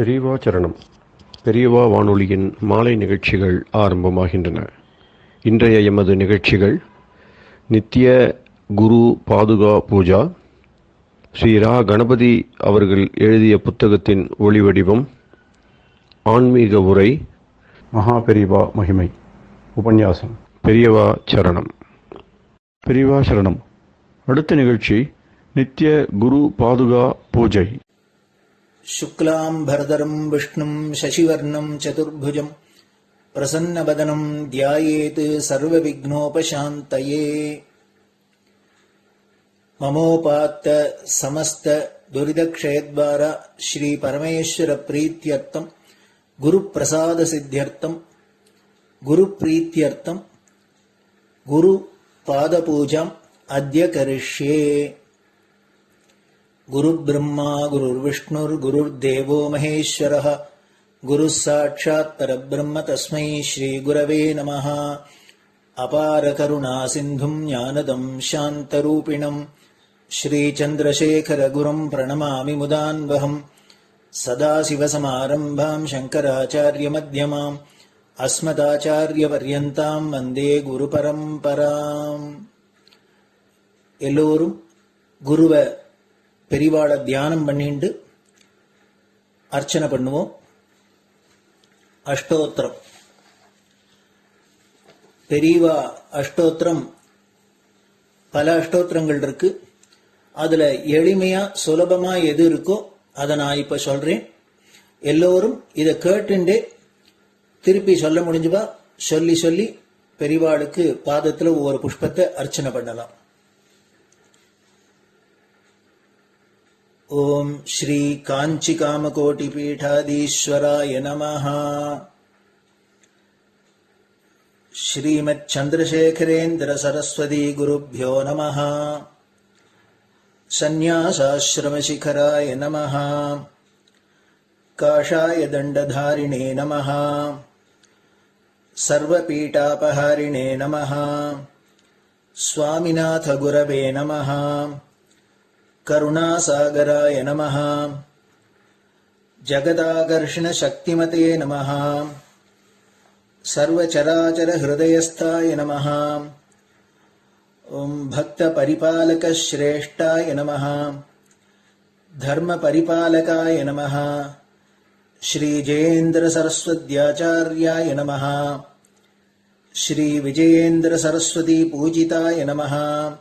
பெரியவா சரணம். பெரியவா வானொலியின் மாலை நிகழ்ச்சிகள் ஆரம்பமாகின்றன. இன்றைய எமது நிகழ்ச்சிகள் நித்திய குரு பாதுகா பூஜா, ஸ்ரீ ரா கணபதி அவர்கள் எழுதிய புத்தகத்தின் ஒளிவடிவம், ஆன்மீக உரை, மகா பெரியவா மகிமை, உபன்யாசம். பெரியவா சரணம். பெரியவா சரணம். அடுத்த நிகழ்ச்சி நித்திய குரு பாதுகா பூஜை. शुक्लां भरदरं विष्णुं शशिवर्णं चतुर्भुजं प्रसन्नवदनं ध्यायेत् सर्वविघ्नोपशान्तये। ममोपात्त समस्त दुरितक्षयद्वारा श्री परमेश्वर प्रीत्यर्थं गुरुप्रसाद सिद्ध्यर्थं गुरुप्रीत्यर्थं गुरुपादपूजाम् अद्य करिष्ये। गुरुर्ब्रह्मा गुरुर्विष्णुर्गुरुर्देवो महेश्वरः गुरुः साक्षात् परब्रह्म तस्मै श्रीगुरवे नमः। अपार करुणासिन्धुं ज्ञानदं शान्तरूपिणं श्रीचन्द्रशेखरगुरुं प्रणमामि मुदान्वहम्। सदाशिवसमारम्भां शङ्कराचार्यमध्यमाम् अस्मदाचार्यपर्यन्तां वन्दे गुरुपरम्पराम्. எல்லோரும் குருவை பெரிவாளை தியானம் பண்ணிண்டு அர்ச்சனை பண்ணுவோம். அஷ்டோத்திரம். பெரியவா அஷ்டோத்திரம் பல அஷ்டோத்திரங்கள் இருக்கு. அதுல எளிமையா சுலபமா எது இருக்கோ அதை நான் இப்ப சொல்றேன். எல்லோரும் இதை கேட்டுண்டே திருப்பி சொல்ல முடிஞ்சுவா சொல்லி சொல்லி பெரிவாளுக்கு பாதத்துல ஒவ்வொரு புஷ்பத்தை அர்ச்சனை பண்ணலாம். ओम श्री कांची कामकोटि पीठाधीश्वराय नमः. श्रीमत् चंद्रशेखरेन्द्र सरस्वती गुरुभ्यो नमः. संन्यासाश्रम शिखराय नमः. काषाय दंडधारिणे नमः. सर्वपीठापहारिणे नमः. स्वामिनाथ गुरवे नमः. करुणासागराय नमः. जगदाकर्षण शक्तिमते नमः. सर्वचराचर हृदयस्थाय नमः. ओम भक्त परिपालक श्रेष्ठाय नमः. धर्म परिपालकाय नमः. श्री जयेन्द्र सरस्वत्याचार्याय नमः. श्री विजयेन्द्र सरस्वती पूजिताय नमः.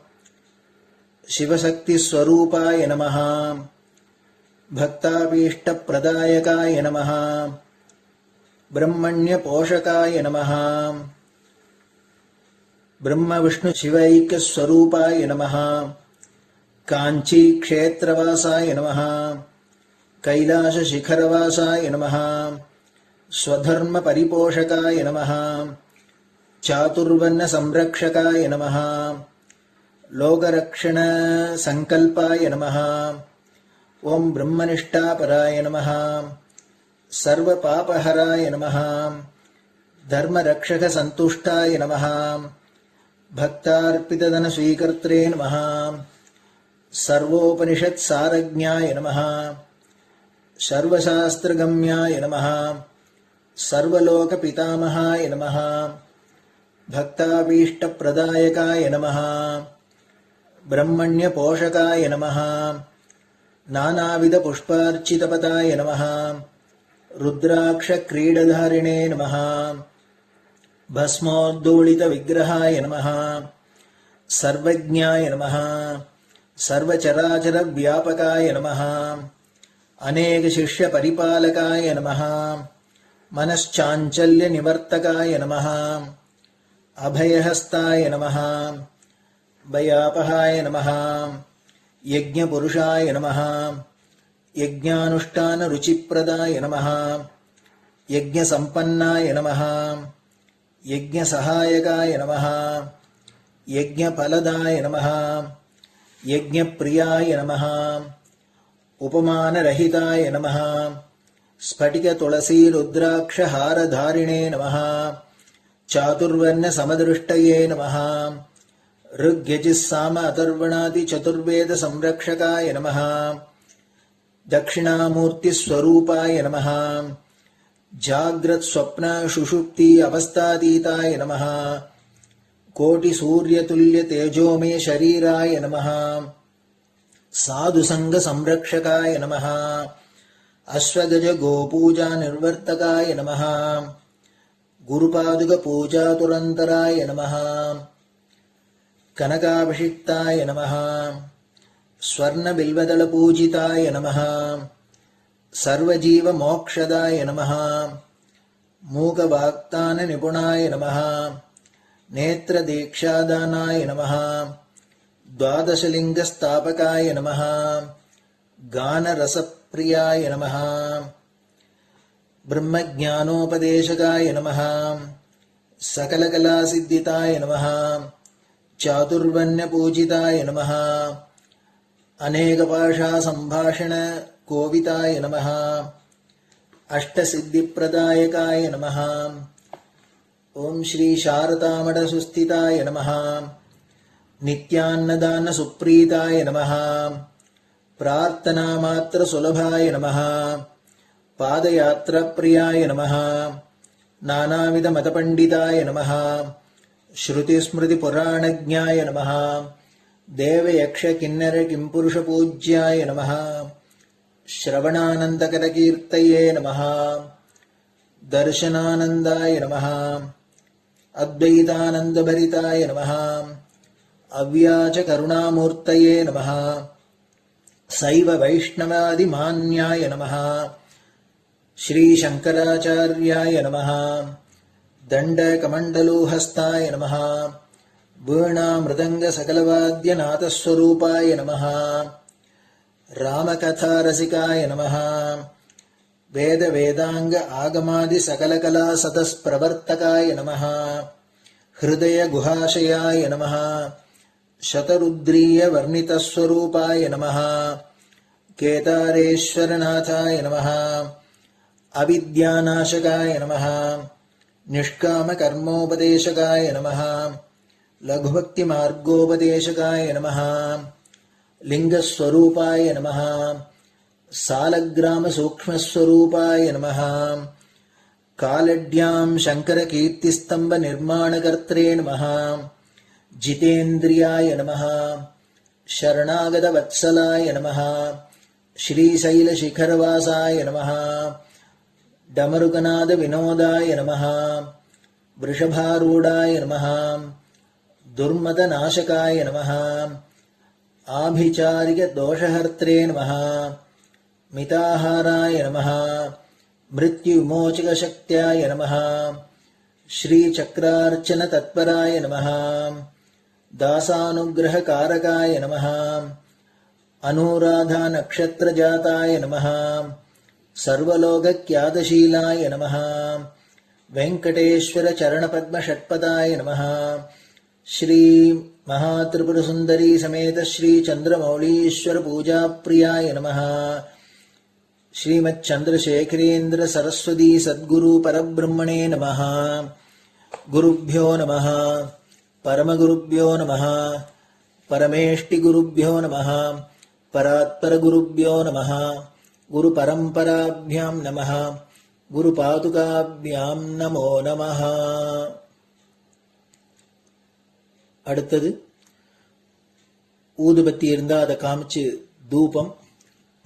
शिवशक्ति स्वरूपाय नमः. भक्ताभीष्ट प्रदायकाय नमः. ब्रह्मण्य पोषकाय नमः. ब्रह्म विष्णु शिवैक्य स्वरूपाय नमः. कांची क्षेत्रवासाय नमः. कैलाश शिखरवासाय नमः. स्वधर्म परिपोषकाय नमः. चातुर्वर्ण संरक्षकाय नमः. लोकरक्षण संकल्पाय नमः. ओम ब्रह्मनिष्ठापराय नमः. सर्वपापहराय नमः. धर्मरक्षक संतुष्टाय नमः. भक्तार्पितधन स्वीकर्त्रे नमः. सर्वोपनिषत् सारज्ञाय नमः. सर्वशास्त्रगम्याय नमः. सर्वलोक पितामहाय नमः. भक्ताभीष्ट प्रदायकाय नमः. ब्रह्मण्य पोषकाय नमः. नानाविध पुष्पार्चितपताय नमः. रुद्राक्ष क्रीडधारिणे नमः. भस्मोद्दोलित विग्रहाय नमः. सर्वज्ञाय नमः. सर्वचराचर व्यापकाय नमः. अनेक शिष्य परिपालकाय नमः. मनश्चाञ्चल्य निवर्तकाय नमः. अभयहस्ताय नमः. भयापहाय नमः. यज्ञपुरुषाय नमः. यज्ञानुष्ठान रुचिप्रदाय नमः. यज्ञसम्पन्नाय नमः. यज्ञसहायकाय नमः. यज्ञफलदाय नमः. यज्ञप्रियाय नमः. उपमानरहिताय नमः. स्फटिक तुलसी रुद्राक्ष हारधारिणे नमः. चातुर्वर्ण समदृष्टये नमः. ऋग्यजुस्साम अथर्वणादि चतुर्वेद संरक्षकाय नमः. दक्षिणामूर्तिस्वरूपाय नमः जाग्रत् स्वप्न सुषुप्ति अवस्थातीताय नमः कोटिसूर्यतुल्यतेजोमय शरीराय नमः साधुसङ्गसंरक्षकाय नमः अश्वगज गोपूजा निर्वर्तकाय नमः गुरुपादुकपूजातुरन्तराय नमः कनकाभिषिक्ताय नमः स्वर्णबिल्वदलपूजिताय नमः सर्वजीवमोक्षदाय नमः मूकवाक्ताननिपुणाय नमः नेत्रदीक्षादानाय नमः द्वादशलिङ्गस्थापकाय नमः गानरसप्रियाय नमः ब्रह्मज्ञानोपदेशकाय नमः सकलकलासिद्धिताय नमः चातुर्वर्ण्यपूजिताय नमः अनेकभाषासम्भाषण कोविताय नमः अष्टसिद्धिप्रदायकाय नमः ओम श्री शारदामठसुस्थिताय नमः नित्यान्नदानसुप्रीताय नमः प्रार्थनामात्रसुलभाय नमः पादयात्राप्रियाय नमः नानाविधमतपण्डिताय नमः श्रुतिस्मृतिपुराणज्ञाय नमः देवयक्षकिन्नरकिंपुरुषपूज्याय नमः श्रवणानन्दकरकीर्तये नमः दर्शनानन्दाय नमः अद्वैतानन्दभरिताय नमः अव्याजकरुणामूर्तये नमः शैव वैष्णवादिमान्याय नमः श्रीशङ्कराचार्याय नमः दण्डकमण्डलोहस्ताय नमः वीणामृदङ्गसकलवाद्यनाथस्वरूपाय नमः रामकथारसिकाय नमः वेदवेदाङ्ग आगमादिसकलकलासतस्प्रवर्तकाय नमः हृदयगुहाशयाय नमः शतरुद्रीयवर्णितस्वरूपाय नमः केदारेश्वरनाथाय नमः अविद्यानाशकाय नमः निष्कामकर्मोपदेशकाय नमः लघुभक्तिमार्गोपदेशकाय नमः लिङ्गस्वरूपाय नमः सालग्रामसूक्ष्मस्वरूपाय नमः कालड्यां शङ्करकीर्तिस्तम्भनिर्माणकर्त्रे नमः जितेन्द्रियाय नमः शरणागतवत्सलाय नमः श्रीशैलशिखरवासाय नमः डमरुकनादविनोदाय नमः वृषभारूढाय नमः दुर्मदनाशकाय नमः आभिचारिकदोषहर्त्रे नमः मिताहाराय नमः मृत्युविमोचकशक्त्याय नमः श्रीचक्रार्चनतत्पराय नमः दासानुग्रहकारकाय नमः अनुराधानक्षत्रजाताय नमः सर्वलोकख्यातशीलाय नमः वेङ्कटेश्वरचरणपद्मषट्पदाय नमः श्री महात्रिपुरसुन्दरी समेत श्री चन्द्रमौलीश्वर पूजाप्रियाय नमः श्रीमच्चन्द्रशेखरेन्द्र सरस्वती सद्गुरु परब्रह्मणे नमः गुरुभ्यो नमः परमगुरुभ्यो नमः परमेष्टिगुरुभ्यो नमः परात्परगुरुभ्यो नमः गुरुपरम्पराभ्यां नमः गुरुपादुकाभ्यां नमो नमः. அடுத்தது ஊதுபத்தி இருந்தா அதை காமிச்சு தூபம்,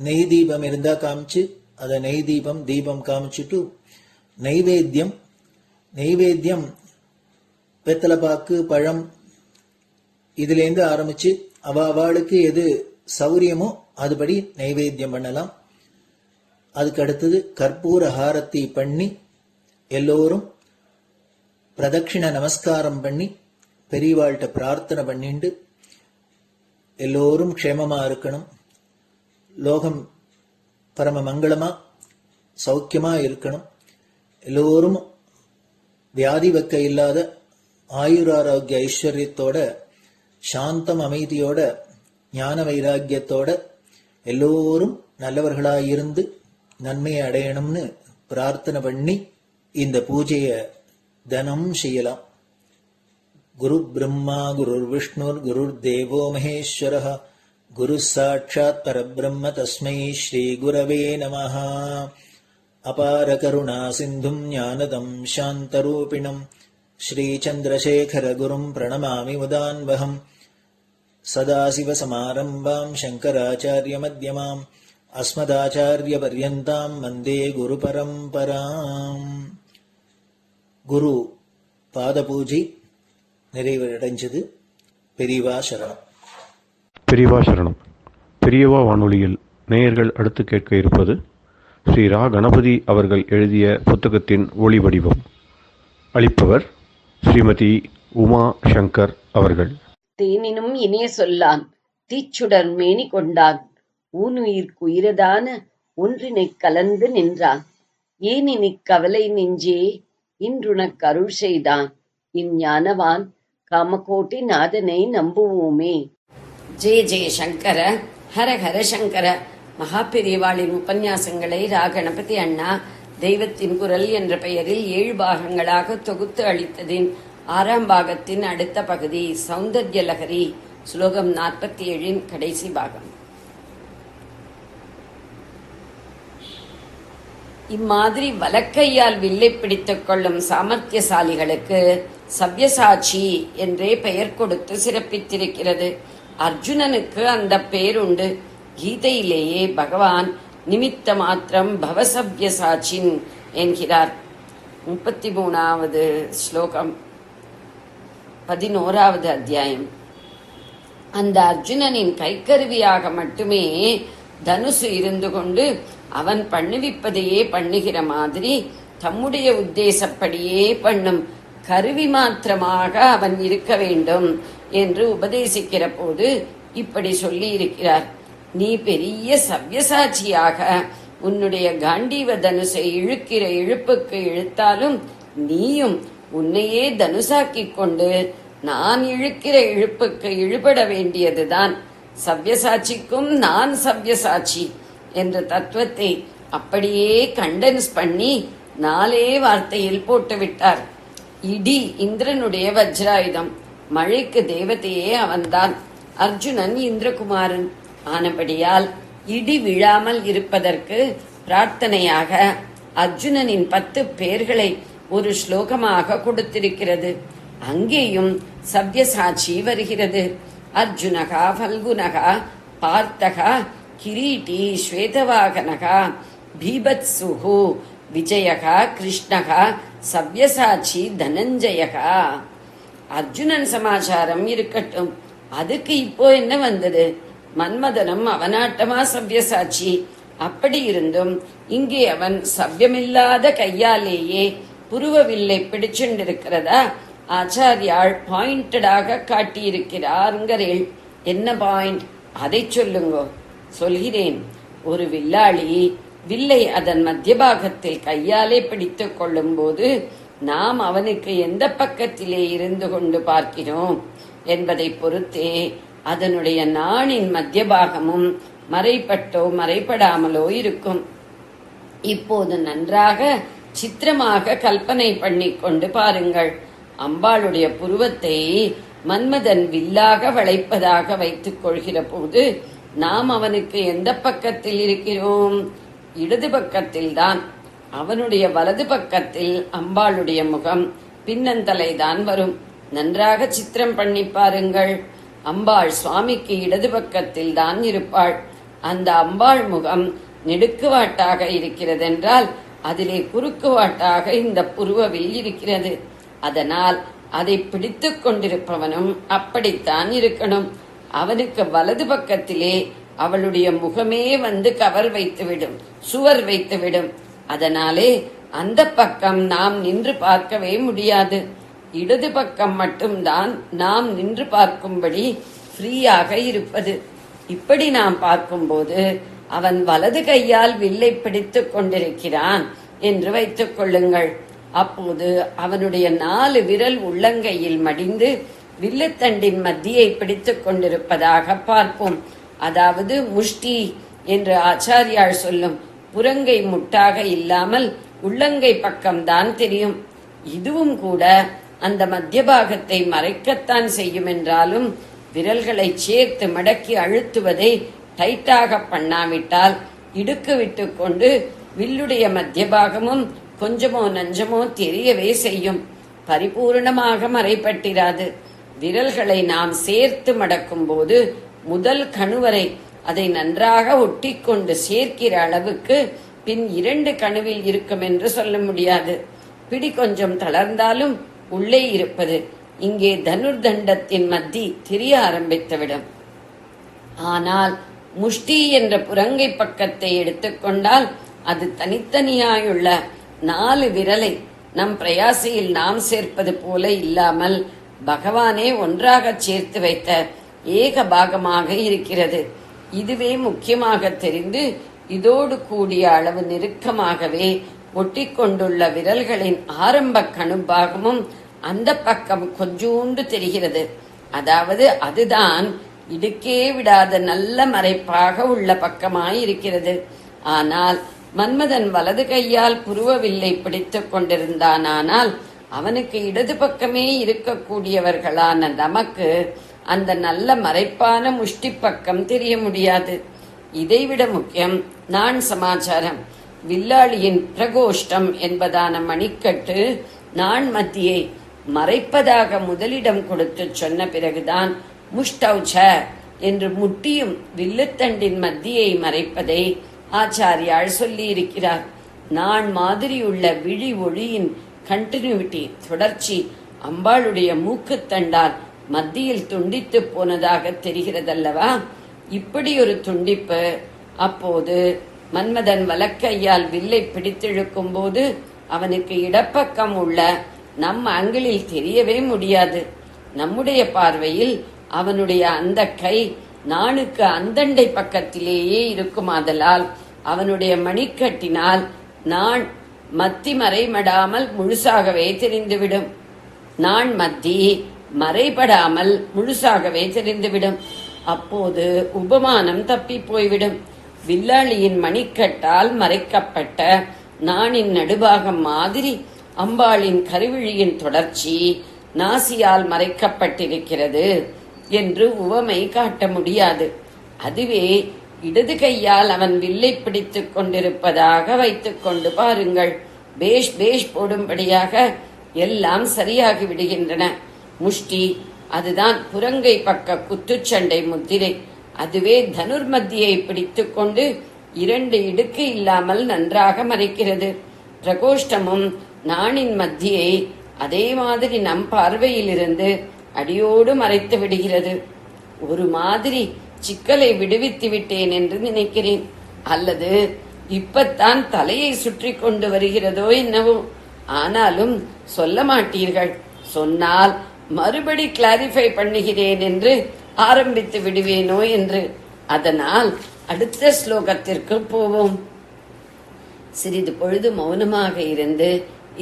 நெய் தீபம் இருந்தா காமிச்சு அதை நெய் தீபம் தீபம் காமிச்சுட்டு நைவேத்தியம் வெத்தலைப்பாக்கு பழம் இதுலேருந்து ஆரம்பிச்சு அவளுக்கு எது சௌரியமோ அதுபடி நைவேத்தியம் பண்ணலாம். அதுக்கு அடுத்தது கற்பூர ஹாரத்தி பண்ணி எல்லோரும் பிரதட்சிண நமஸ்காரம் பண்ணி பெரியவாள்கிட்ட பிரார்த்தனை பண்ணிண்டு எல்லோரும் க்ஷேமமா இருக்கணும், லோகம் பரம மங்களமா சௌக்கியமா இருக்கணும், எல்லோரும் வியாதி வெக்க இல்லாத ஆயுராரோக்கிய ஐஸ்வர்யத்தோட சாந்தம் அமைதியோட ஞான வைராக்கியத்தோட எல்லோரும் நல்லவர்களாயிருந்து நன்மையை அடையணும்னு பிரார்த்தனை பண்ணி இந்த பூஜையை தினம் செய்யலாம். குரு பிரம்மா குருர் விஷ்ணுர் குருர் தேவோ மகேஸ்வரः குரு சாட்சாத் பரபிரம்ம தஸ்மை ஸ்ரீ குரவே நமஹ. அபார கருணா சிந்தும் ஞானதம் சாந்தரூபிணம் ஸ்ரீ சந்திரசேகர குரும் பிரணமாமி முதான்வகம். சதாசிவசமாரம்பாம் சங்கராச்சாரிய மத்யமாம் அஸ்மதாச்சாரிய பர்யந்தாம் வந்தே குரு பரம்பராம். குரு பாத பூஜை நிறைவடைஞ்சது. பெரியவா சரணம். பெரியவா சரணம். பெரியவா வானொலியில் நேயர்கள் அடுத்து கேட்க இருப்பது ஸ்ரீ ரா கணபதி அவர்கள் எழுதிய புத்தகத்தின் ஒளி வடிவம். அளிப்பவர் ஸ்ரீமதி உமா சங்கர் அவர்கள். தேனினும் இனிய சொல்லான் தீச்சுடர் மேனி கொண்டான் ஊனுயிர்க்குயிரதான ஒன்றினைக் கலந்து நின்றான் ஏனினிக் கவலை நெஞ்சே இன்றுனக் அருள் செய்தான் இஞ்ஞானவான் காமகோட்டி நாதனை நம்புவோமே. ஜெய ஜெய சங்கர, ஹர ஹர சங்கர. மகாபெரிவாளின் உபன்யாசங்களை ரா கணபதி அண்ணா தெய்வத்தின் குரல் என்ற பெயரில் 7 பாகங்களாக தொகுத்து அளித்ததின் 6ஆம் பாகத்தின் அடுத்த பகுதி சௌந்தர்ய லகரி, ஸ்லோகம் 47 கடைசி பாகம். இம்மாதிரி வலக்கையால் வில்லை பிடித்துக் கொள்ளும் சாமர்த்தியசாலிகளுக்கு சவ்யசாட்சி என்றே பெயர் கொடுத்து சிறப்பித்திருக்கிறது. அர்ஜுனனுக்கு அந்த பேருண்டு. கீதையிலேயே பகவான் நிமித்த மாத்திரம் பவசவ்யசாட்சின் என்கிறார். 33வது ஸ்லோகம், 11வது அத்தியாயம். அந்த அர்ஜுனனின் கைக்கருவியாக மட்டுமே தனுசு இருந்து கொண்டு அவன் பண்ணுவிப்பதையே பண்ணுகிற மாதிரி தம்முடைய உத்தேசப்படியே பண்ணும் கருவி மாத்திரமாக அவன் இருக்க வேண்டும் என்று உபதேசிக்கிற போது இப்படி சொல்லி இருக்கிறார். நீ பெரிய சவ்யசாட்சியாக உன்னுடைய காண்டீவ தனுசை இழுக்கிற இழுப்புக்கு இழுத்தாலும் நீயும் உன்னையே தனுசாக்கிக் கொண்டு நான் இழுக்கிற இழுப்புக்கு இழுபட வேண்டியதுதான். சவ்யசாட்சிக்கும் நான் சவ்யசாட்சி என்ற தத்துவத்தை அப்படியே கண்டென்ஸ் பண்ணி 4 வார்த்தையில் போட்டுவிட்டார். இடி இந்திரனுடைய வஜ்ராயுதம், மழைக்கு தேவதையே அவன்தான். அர்ஜுனன் இந்திரகுமாரன் ஆனபடியால் இடி விழாமல் இருப்பதற்கு பிரார்த்தனையாக அர்ஜுனனின் 10 பேர்களை ஒரு ஸ்லோகமாக கொடுத்திருக்கிறது. அங்கேயும் சவ்யசாட்சி வருகிறது. அர்ஜுனகா, பல்குனகா, பார்த்தகா, கிரீட்டி, ஸ்வேதவாகனகா, பீபத்சுஹு, விஜயகா, கிருஷ்ணகா, சவ்யசாட்சி, தனஞ்சயகா. அர்ஜுனன் சமாச்சாரம் இருக்கட்டும், அதுக்கு இப்போ என்ன வந்தது? மன்மதனும் அவனாட்டமா சவ்யசாட்சி. அப்படி இருந்தும் இங்கே அவன் சவ்யமில்லாத கையாலேயே புருவவில்லை பிடிச்சுண்டிருக்கிறதா ஆச்சாரியாள் பாயிண்டடாக காட்டியிருக்கிறாருங்கிறேள். என்ன பாயிண்ட்? அதை சொல்லுங்கோ. சொல்கிறேன். ஒரு வில்லாளி வில்லை அதன் மத்திய பாகத்தில் கையாலே பிடித்துக் கொள்ளும் போது நாம் அவனுக்கு எந்த பக்கத்திலே இருந்து கொண்டு பார்க்கிறோம் என்பதை பொறுத்தே அதனுடைய நாணின் மத்திய பாகமும் மறைப்பட்டோ மறைப்படாமலோ இருக்கும். இப்போது நன்றாக சித்திரமாக கல்பனை பண்ணிக்கொண்டு பாருங்கள். அம்பாளுடைய புருவத்தை மன்மதன் வில்லாக வளைப்பதாக வைத்துக் கொள்கிற போது நாம் அவனுக்கு எந்த பக்கத்தில் இருக்கிறோம்? இடது பக்கத்தில்தான். அவனுடைய வலது பக்கத்தில் அம்பாளுடைய முகம், பின்னந்தலைதான் வரும். நன்றாக சித்திரம் பண்ணி பாருங்கள். அம்பாள் சுவாமிக்கு இடது பக்கத்தில் தான் இருப்பாள். அந்த அம்பாள் முகம் நெடுக்குவாட்டாக இருக்கிறதென்றால் அதிலே குறுக்குவாட்டாக இந்த புருவவில் இருக்கிறது. அதனால் அதை பிடித்துக் கொண்டிருப்பவனும் அப்படித்தான் இருக்கணும். அவனுக்கு வலது பக்கத்திலே அவளுடைய முகமே வந்து கவர் வைத்துவிடும், சுவர் வைத்துவிடும். அதனாலே அந்த பக்கம் நாம் நின்று பார்க்கவே முடியாது. இடது பக்கம் மட்டும்தான் நாம் நின்று பார்க்கும்படி ஃப்ரீயாக இருப்பது. இப்படி நாம் பார்க்கும்போது அவன் வலது கையால் வில்லை பிடித்துக் கொண்டிருக்கிறான் என்று வைத்துக் கொள்ளுங்கள். அப்போது அவனுடைய 4 விரல் உள்ளங்கையில் மடிந்து வில்லுத்தண்டின் மத்தியை பிடித்துக் கொண்டிருப்பதாக பார்ப்போம். அதாவது முஷ்டி என்று ஆச்சாரியால் சொல்லும் புறங்கை முட்டாக இல்லாமல் உள்ளங்கை பக்கம்தான் தெரியும். இதுவும் கூட அந்த மத்திய பாகத்தை மறைக்கத்தான் செய்யும் என்றாலும் விரல்களை சேர்த்து மடக்கி அழுத்துவதை டைட்டாக பண்ணாவிட்டால் இடுக்கு விட்டு கொண்டு வில்லுடைய மத்திய பாகமும் கொஞ்சமோ நஞ்சமோ தெரியவே செய்யும். பரிபூர்ணமாக மறைப்பட்டிராது. விரல்களை நாம் சேர்த்து மடக்கும் போது முதல் கணுவரை அதை நன்றாக ஒட்டிக்கொண்டு சேர்க்கிற அளவுக்கு பின் 2 கணுவில் இருக்கும் என்று சொல்ல முடியாது. பிடி கொஞ்சம் தளர்ந்தாலும் உள்ளே இருப்பது இங்கே தனுர்தண்டத்தின் மத்தி தெரிய ஆரம்பித்துவிடும். ஆனால் முஷ்டி என்ற புறங்கை பக்கத்தை எடுத்துக்கொண்டால் அது தனித்தனியாயுள்ள 4 விரலை நம் பிரயாசையில் நாம் சேர்ப்பது போல இல்லாமல் பகவானே ஒன்றாக சேர்த்து வைத்த ஏக பாகமாக இருக்கிறது. இதுவே முக்கியமாக தெரிந்து இதோடு கூடிய அளவு நெருக்கமாகவே ஒட்டிக்கொண்டுள்ள விரல்களின் ஆரம்ப கணுபாகமும் அந்த பக்கம் கொஞ்சூண்டு தெரிகிறது. அதாவது அதுதான் இடுக்கே விடாத நல்ல மறைப்பாக உள்ள பக்கமாயிருக்கிறது. ஆனால் மன்மதன் வலது கையால் புருவவில்லை பிடித்துக் கொண்டிருந்தானால் அவனுக்கு இடது பக்கமே இருக்கக்கூடியவர்களான நமக்கு அந்த நல்ல மறைப்பான முஷ்டி பக்கம் தெரிய முடியாது. இதைவிட முக்கியம் நான் சமாச்சாரம். வில்லாளியின் பிரகோஷ்டம் என்பதான மணிக்கட்டு நான் மத்தியை மறைப்பதாக முதலிடம் கொடுத்து சொன்ன பிறகுதான் முஷ்டௌச்ச என்று முட்டியும் வில்லுத்தண்டின் மத்தியை மறைப்பதை ஆச்சாரியால் சொல்லி இருக்கிறார். நான் மாதிரியுள்ள விழி ஒளியின் கண்டினியூட்டி தொடர்ச்சி அம்பாளுடைய மூக்குத்தண்டால் மத்தியில் துண்டித்து போனதாக தெரிகிறதல்லவா? இப்படி ஒரு துண்டிப்பு அப்போது மன்மதன் வலக்கையால் வில்லை பிடித்திழுக்கும் போது அவனுக்கு இடப்பக்கம் உள்ள நம் அங்கிளில் தெரியவே முடியாது. நம்முடைய பார்வையில் அவனுடைய அந்த கை நானுக்கு அந்தண்டை பக்கத்திலேயே இருக்குமாதலால் அவனுடைய மணிக்கட்டினால் நான் மத்தி மறைபடாமல் முழுசாகவே தெரிந்துவிடும். நான் மத்தி மறைபடாமல் முழுசாகவே தெரிந்துவிடும். அப்போது உபமானம் தப்பி போய்விடும். வில்லாளியின் மணிக்கட்டால் மறைக்கப்பட்ட நானின் நடுபாகம் மாதிரி அம்பாளின் கருவிழியின் தொடர்ச்சி நாசியால் மறைக்கப்பட்டிருக்கிறது என்று உவமை காட்ட முடியாது. அதுவே இடது கையால் அவன் வில்லை பிடித்துக் கொண்டிருப்பதாக வைத்துக் கொண்டு பாருங்கள். பேஷ் பேஷ் போடும்படியாக எல்லாம் சரியாகி விடுகின்றன. முஷ்டி அதுதான் புறங்கை பக்க குத்துச்சண்டை முத்திரை. அதுவே தனுர் மத்தியை பிடித்துக் கொண்டு 2 இடுக்கு இல்லாமல் நன்றாக மறைக்கிறது. பிரகோஷ்டமும் நாணின் மத்தியை அதே மாதிரி நம் பார்வையிலிருந்து அடியோடு மறைத்து விடுகிறது. ஒரு மாதிரி சிக்கலை விடுவித்து விட்டேன் என்று நினைக்கிறேன். அல்லது இப்பத்தான் தலையை சுற்றி கொண்டு வருகிறதோ என்னவோ. ஆனாலும் சொல்ல மாட்டீர்கள். சொன்னால் மறுபடி கிளாரிஃபை பண்ணுகிறேன் என்று ஆரம்பித்து விடுவேனோ என்று. அதனால் அடுத்த ஸ்லோகத்திற்கு போவோம். சிறிது பொழுது மௌனமாக இருந்து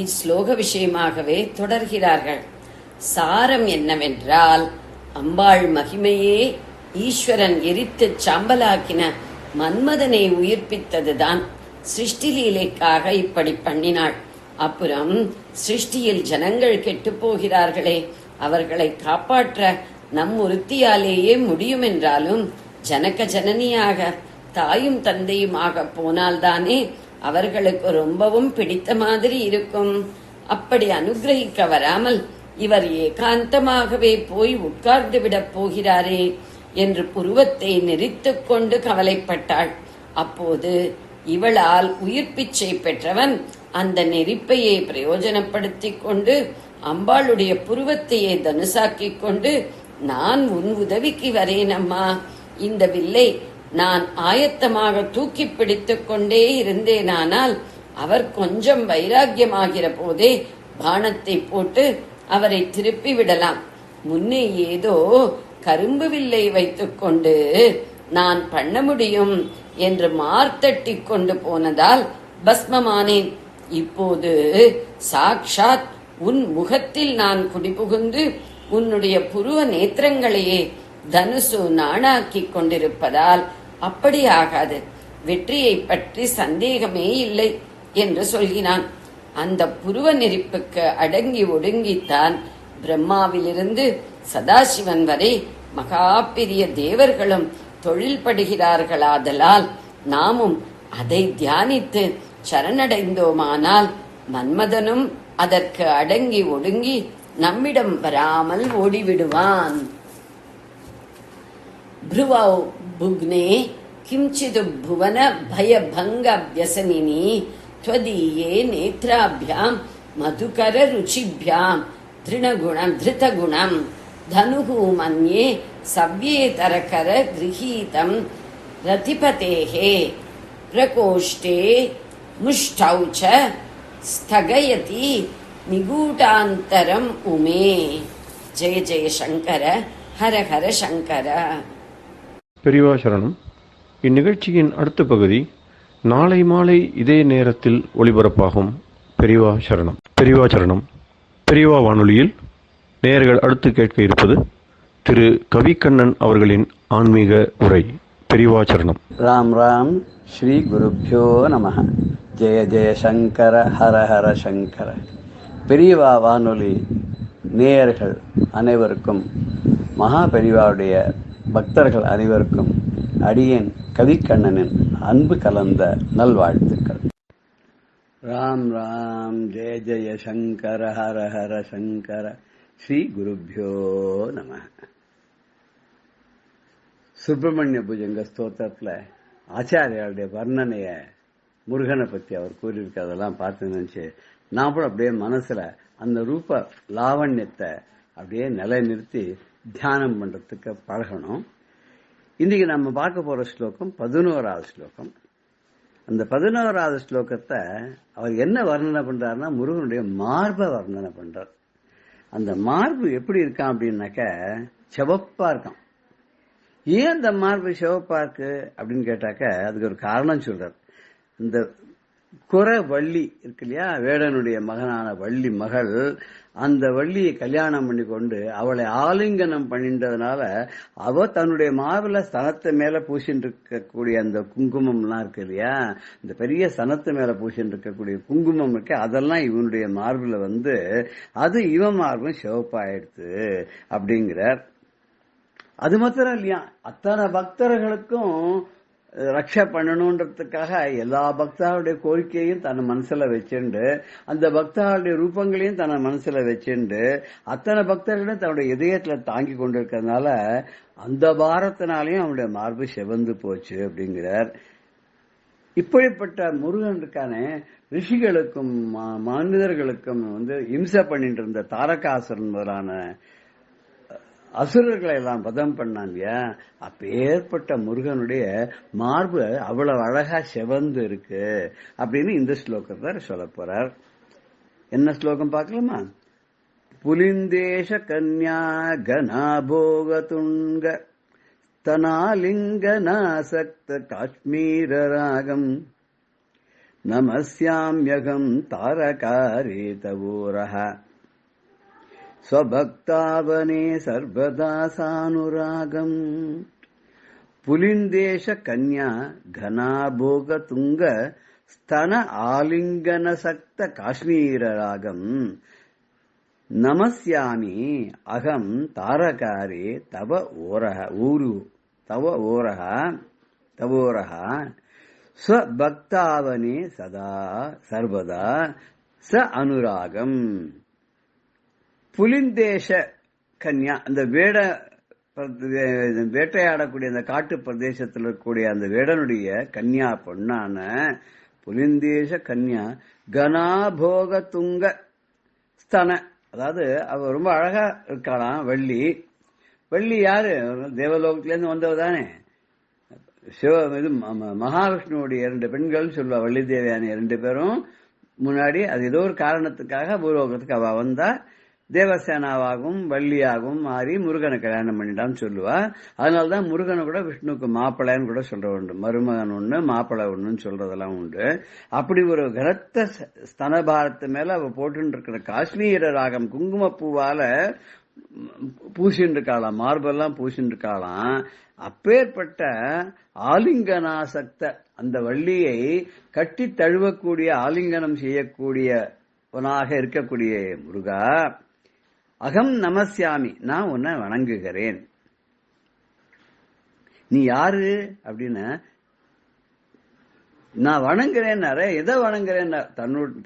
இஸ்லோக விஷயமாகவே தொடர்கிறார்கள். சாரம் என்னவென்றால், அம்பாள் மகிமையே ஈஸ்வரன் எரித்து சாம்பலாக்கின மன்மதனை உயிர்ப்பித்ததுதான். சிருஷ்டி லீலைக்காக இப்படி பண்ணினாள். அப்புறம் சிருஷ்டியில் ஜனங்கள் கெட்டு போகிறார்களே, அவர்களை காப்பாற்ற நம் ஒருத்தியாலேயே முடியும் என்றாலும் ஜனக ஜனனியாக தாயும் தந்தையுமாக போனால்தானே அவர்களுக்கு ரொம்பவும் பிடித்த மாதிரி இருக்கும். அப்படி அனுகிரகிக்க வராமல் இவர் ஏகாந்தமாகவே போய் உட்கார்ந்து விடப் போகிறாரே என்று புருவத்தை நெறித்துக் கொண்டு கவலைப்பட்டாள். அப்போது இவளால் உயிர்ப்பிச்சை பெற்றவன் அந்த நெறிப்பையை பிரயோஜனப்படுத்திக் கொண்டு அம்பாளுடைய புருவத்தையே தனுசாக்கிக் கொண்டு, நான் உன் உதவிக்கு வரேன் அம்மா, இந்த வில்லை நான் ஆயத்தமாக தூக்கி பிடித்துக் கொண்டே இருந்தேனானால் அவர் கொஞ்சம் வைராக்கியமாகிற போதே பானத்தை போட்டு அவரை திருப்பி விடலாம். முன்னே ஏதோ கரும்பு வில்லை வைத்துக் கொண்டு நான் பண்ண முடியும் என்று மார்த்தட்டி கொண்டு போனதால் பஸ்மமானேன். இப்போது சாக்ஷாத் உன் முகத்தில் நான் குடிபுகுந்து உன்னுடைய புருவ நேத்திரங்களையே தனுசு நாணாக்கிக் கொண்டிருப்பதால் அப்படி ஆகாது. வெற்றியை பற்றி சந்தேகமே இல்லை என்று சொல்கிறான். அந்த புருவ நெறிப்புக்கு அடங்கி ஒடுங்கித்தான் பிரம்மாவிலிருந்து சதாசிவன் வரை மகா பெரிய தேவர்களும் தொழில் படுகிறார்களாதலால் நாமும் அதை தியானித்து சரணடைந்தோமானால் மன்மதனும் அதற்கு அடங்கி ஒடுங்கி நம்மிடம் வராமல் ஓடிவிடுவான். ப்ருவௌ புக்னே கிஞ்சிது புவன பயபங்க வியசனினி த்வதீயே நேத்ராபியாம் மதுகர ருச்சிபியாம் திருதகுணம் தனுகு மன்யே சவ்யேதரகர கிரஹீதம் ரதிபதேஹே பிரகோஷ்டே முஷ்டௌ ச ஸ்தகயதி நிகூடாந்தரம் உமே. ஜெய ஜெய சங்கர, ஹர ஹர சங்கர. பெரியவா சரணம். இந்நிகழ்ச்சியின் அடுத்த பகுதி நாளை மாலை இதே நேரத்தில் ஒளிபரப்பாகும். பெரியவா சரணம். பெரியவா சரணம். பெரியவா வானொலியில் நேயர்கள் அடுத்து கேட்க இருப்பது திரு கவிக்கண்ணன் அவர்களின் ஆன்மீக உரை. பெரியவா சரணம். ராம் ராம். ஸ்ரீ குருப்யோ நமஹ. ஜெய ஜெய சங்கர, ஹர ஹர சங்கர. பெரியவா வானொலி நேயர்கள் அனைவருக்கும், மகா பெரியவாவுடைய பக்தர்கள் அனைவருக்கும் அடியேன் கவிக்கண்ணனின் அன்பு கலந்த நல்வாழ்த்துக்கள். ராம் ராம். ஜெய ஜெய சங்கர, ஹர ஹர சங்கர. ஸ்ரீ குருப்யோ நம. சுப்பிரமணிய புஜங்க ஸ்தோத்திரத்துல ஆச்சாரியாருடைய வர்ணனைய, முருகனை பத்தி அவர் கூறியிருக்க, அதெல்லாம் பார்த்து நினைச்சு நான் கூட அப்படியே மனசுல அந்த ரூப லாவண்யத்தை அப்படியே நிலைநிறுத்தி தியானம் பண்றதுக்கு பழகணும். இன்னைக்கு நம்ம பார்க்க போற ஸ்லோகம் 11வது ஸ்லோகம். அந்த 11வது ஸ்லோகத்தை அவர் என்ன வர்ணனை பண்றாருன்னா, முருகனுடைய மார்பை வர்ணனை பண்றார். அந்த மார்பு எப்படி இருக்கான் அப்படின்னாக்க, சிவப்பா இருக்கான். ஏன் அந்த மார்பு சிவப்பா இருக்கு அப்படின்னு கேட்டாக்க, அதுக்கு ஒரு காரணம் சொல்றார். இந்த குறவள்ளி இருக்கு இல்லையா, வேடனுடைய மகனான வள்ளி மகள், அந்த வள்ளியை கல்யாணம் பண்ணி கொண்டு அவளை ஆலிங்கனம் பண்ணின்றதுனால அவ தன்னுடைய மார்புல ஸ்தனத்து மேல பூசிட்டு இருக்கக்கூடிய அந்த குங்குமம் எல்லாம் இருக்கு இல்லையா, இந்த பெரிய ஸ்தனத்து மேல பூசிட்டு இருக்கக்கூடிய குங்குமம் இருக்கு, அதெல்லாம் இவனுடைய மார்புல வந்து அது இவன் மார்பும் சிவப்பாயிடுத்து அப்படிங்கிறார். அது மாத்திரம் இல்லையா, அத்தனை பக்தர்களுக்கும் ரக்ஷா பண்ணணுன்றதுக்காக எல்லா பக்தர்களுடைய கோரிக்கையும் தன் மனசுல வச்சுண்டு, அந்த பக்தர்களுடைய ரூபங்களையும் தன் மனசுல வச்சுண்டு, அத்தனை பக்தர்களையும் தன்னுடைய இதயத்துல தாங்கி கொண்டிருக்கிறதுனால அந்த பாரத்தினாலையும் அவனுடைய மார்பு செவந்து போச்சு அப்படிங்கிறார். இப்படிப்பட்ட முருகன் இருக்கானே, ரிஷிகளுக்கும் மனிதர்களுக்கும் வந்து இம்சை பண்ணிட்டு இருந்த தாரகாசுரன் முதலான அசுரர்களை எல்லாம் வதம் பண்ணான் இல்லையா, அப்பேற்பட்ட முருகனுடைய மார்பு அவ்வளவு அழகா செவந்து இருக்கு அப்படின்னு இந்த ஸ்லோகத்தை சொல்ல போறார். என்ன ஸ்லோகம் பார்க்கலாமா? புலிந்தேஷ கன்யா கனாபோகதுங்க தனாலிங்கனாசக்த காஷ்மீர ராகம் நமஸ்யாம்யகம் தாரகாரே தவோரஹ ஸ்வபக்தாவனே சர்வதா சானுராகம். புலிந்தேஷ கன்யா கனாபோக துங்க ஸ்தன ஆலிங்கன சக்த காஷ்மீர ராகம் நமஸ்யாமி அகம் தாரகாரே தவ ஓரஹ ஊரு தவ ஓரஹ தவோரஹ ஸ்வபக்தாவனே சதா சர்வதா ச அனுராகம். புலிந்தேஷ கன்யா, அந்த வேட்டையாடக்கூடிய அந்த காட்டு பிரதேசத்தில் இருக்கக்கூடிய அந்த வேடனுடைய கன்யா பொண்ணான புலிந்தேஷ கன்யா கனாபோக துங்க ஸ்தன, அதாவது அவ ரொம்ப அழகா இருக்காளாம். வள்ளி வள்ளி யாரு? தேவலோகத்திலேருந்து வந்தவ தானே. இது மகாவிஷ்ணுவுடைய 2 பெண்கள் சொல்லுவா, வள்ளி தேவியான 2 பேரும். முன்னாடி அது ஏதோ ஒரு காரணத்துக்காக பூலோகத்துக்கு அவ வந்தா, தேவசேனாவாகவும் வள்ளியாகவும் மாறி முருகனை கல்யாணம் பண்ணிட்டான்னு சொல்லுவா. அதனால்தான் முருகனை கூட விஷ்ணுக்கு மாப்பிள்ளைன்னு கூட சொல்ற உண்டு. மருமகன் ஒண்ணு மாப்பிள்ளை ஒண்ணுன்னு சொல்றதெல்லாம் உண்டு. அப்படி ஒரு கனத்த ஸ்தனபாரத்து மேல அவ போட்டு இருக்கிற காஷ்மீர ராகம் குங்குமப்பூவால பூசின்னு இருக்காளாம், மார்பெல்லாம் பூசின்னு இருக்காளாம். அப்பேற்பட்ட ஆலிங்கனாசக்த அந்த வள்ளியை கட்டி தழுவக்கூடிய, ஆலிங்கனம் செய்யக்கூடியவனாக இருக்கக்கூடிய முருகா, அகம் நமஸ்யாமி, நான் உன்னை வணங்குகிறேன். நீ யாரு அப்படின்னு, நான் வணங்குறேன்னாரு. எதை வணங்குறேன்?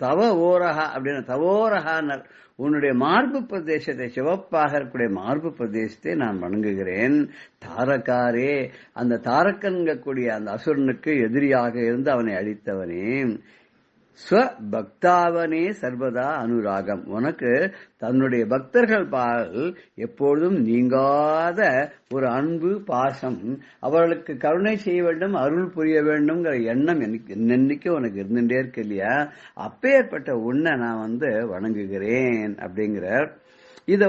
தவ ஓரகா அப்படின்னு, தவோரகான்னார். உன்னுடைய மார்பு பிரதேசத்தை, சிவப்பாக இருக்கக்கூடிய மார்பு பிரதேசத்தை நான் வணங்குகிறேன். தாரகாரே, அந்த தாரக்கன்கக்கூடிய அந்த அசுரனுக்கு எதிரியாக இருந்து அவனை அழித்தவனே. ஸ்வபக்தாவனே சர்வதா அனுராகம், உனக்கு தன்னுடைய பக்தர்கள் பால் எப்பொழுதும் நீங்காத ஒரு அன்பு, பாசம், அவர்களுக்கு கருணை செய்ய வேண்டும், அருள் புரிய வேண்டும்ங்கிற எண்ணம் என்னைக்கு உனக்கு இருந்துட்டே இருக்கு இல்லையா? அப்பேற்பட்ட உன்னை நான் வணங்குகிறேன் அப்படிங்கிறார். இத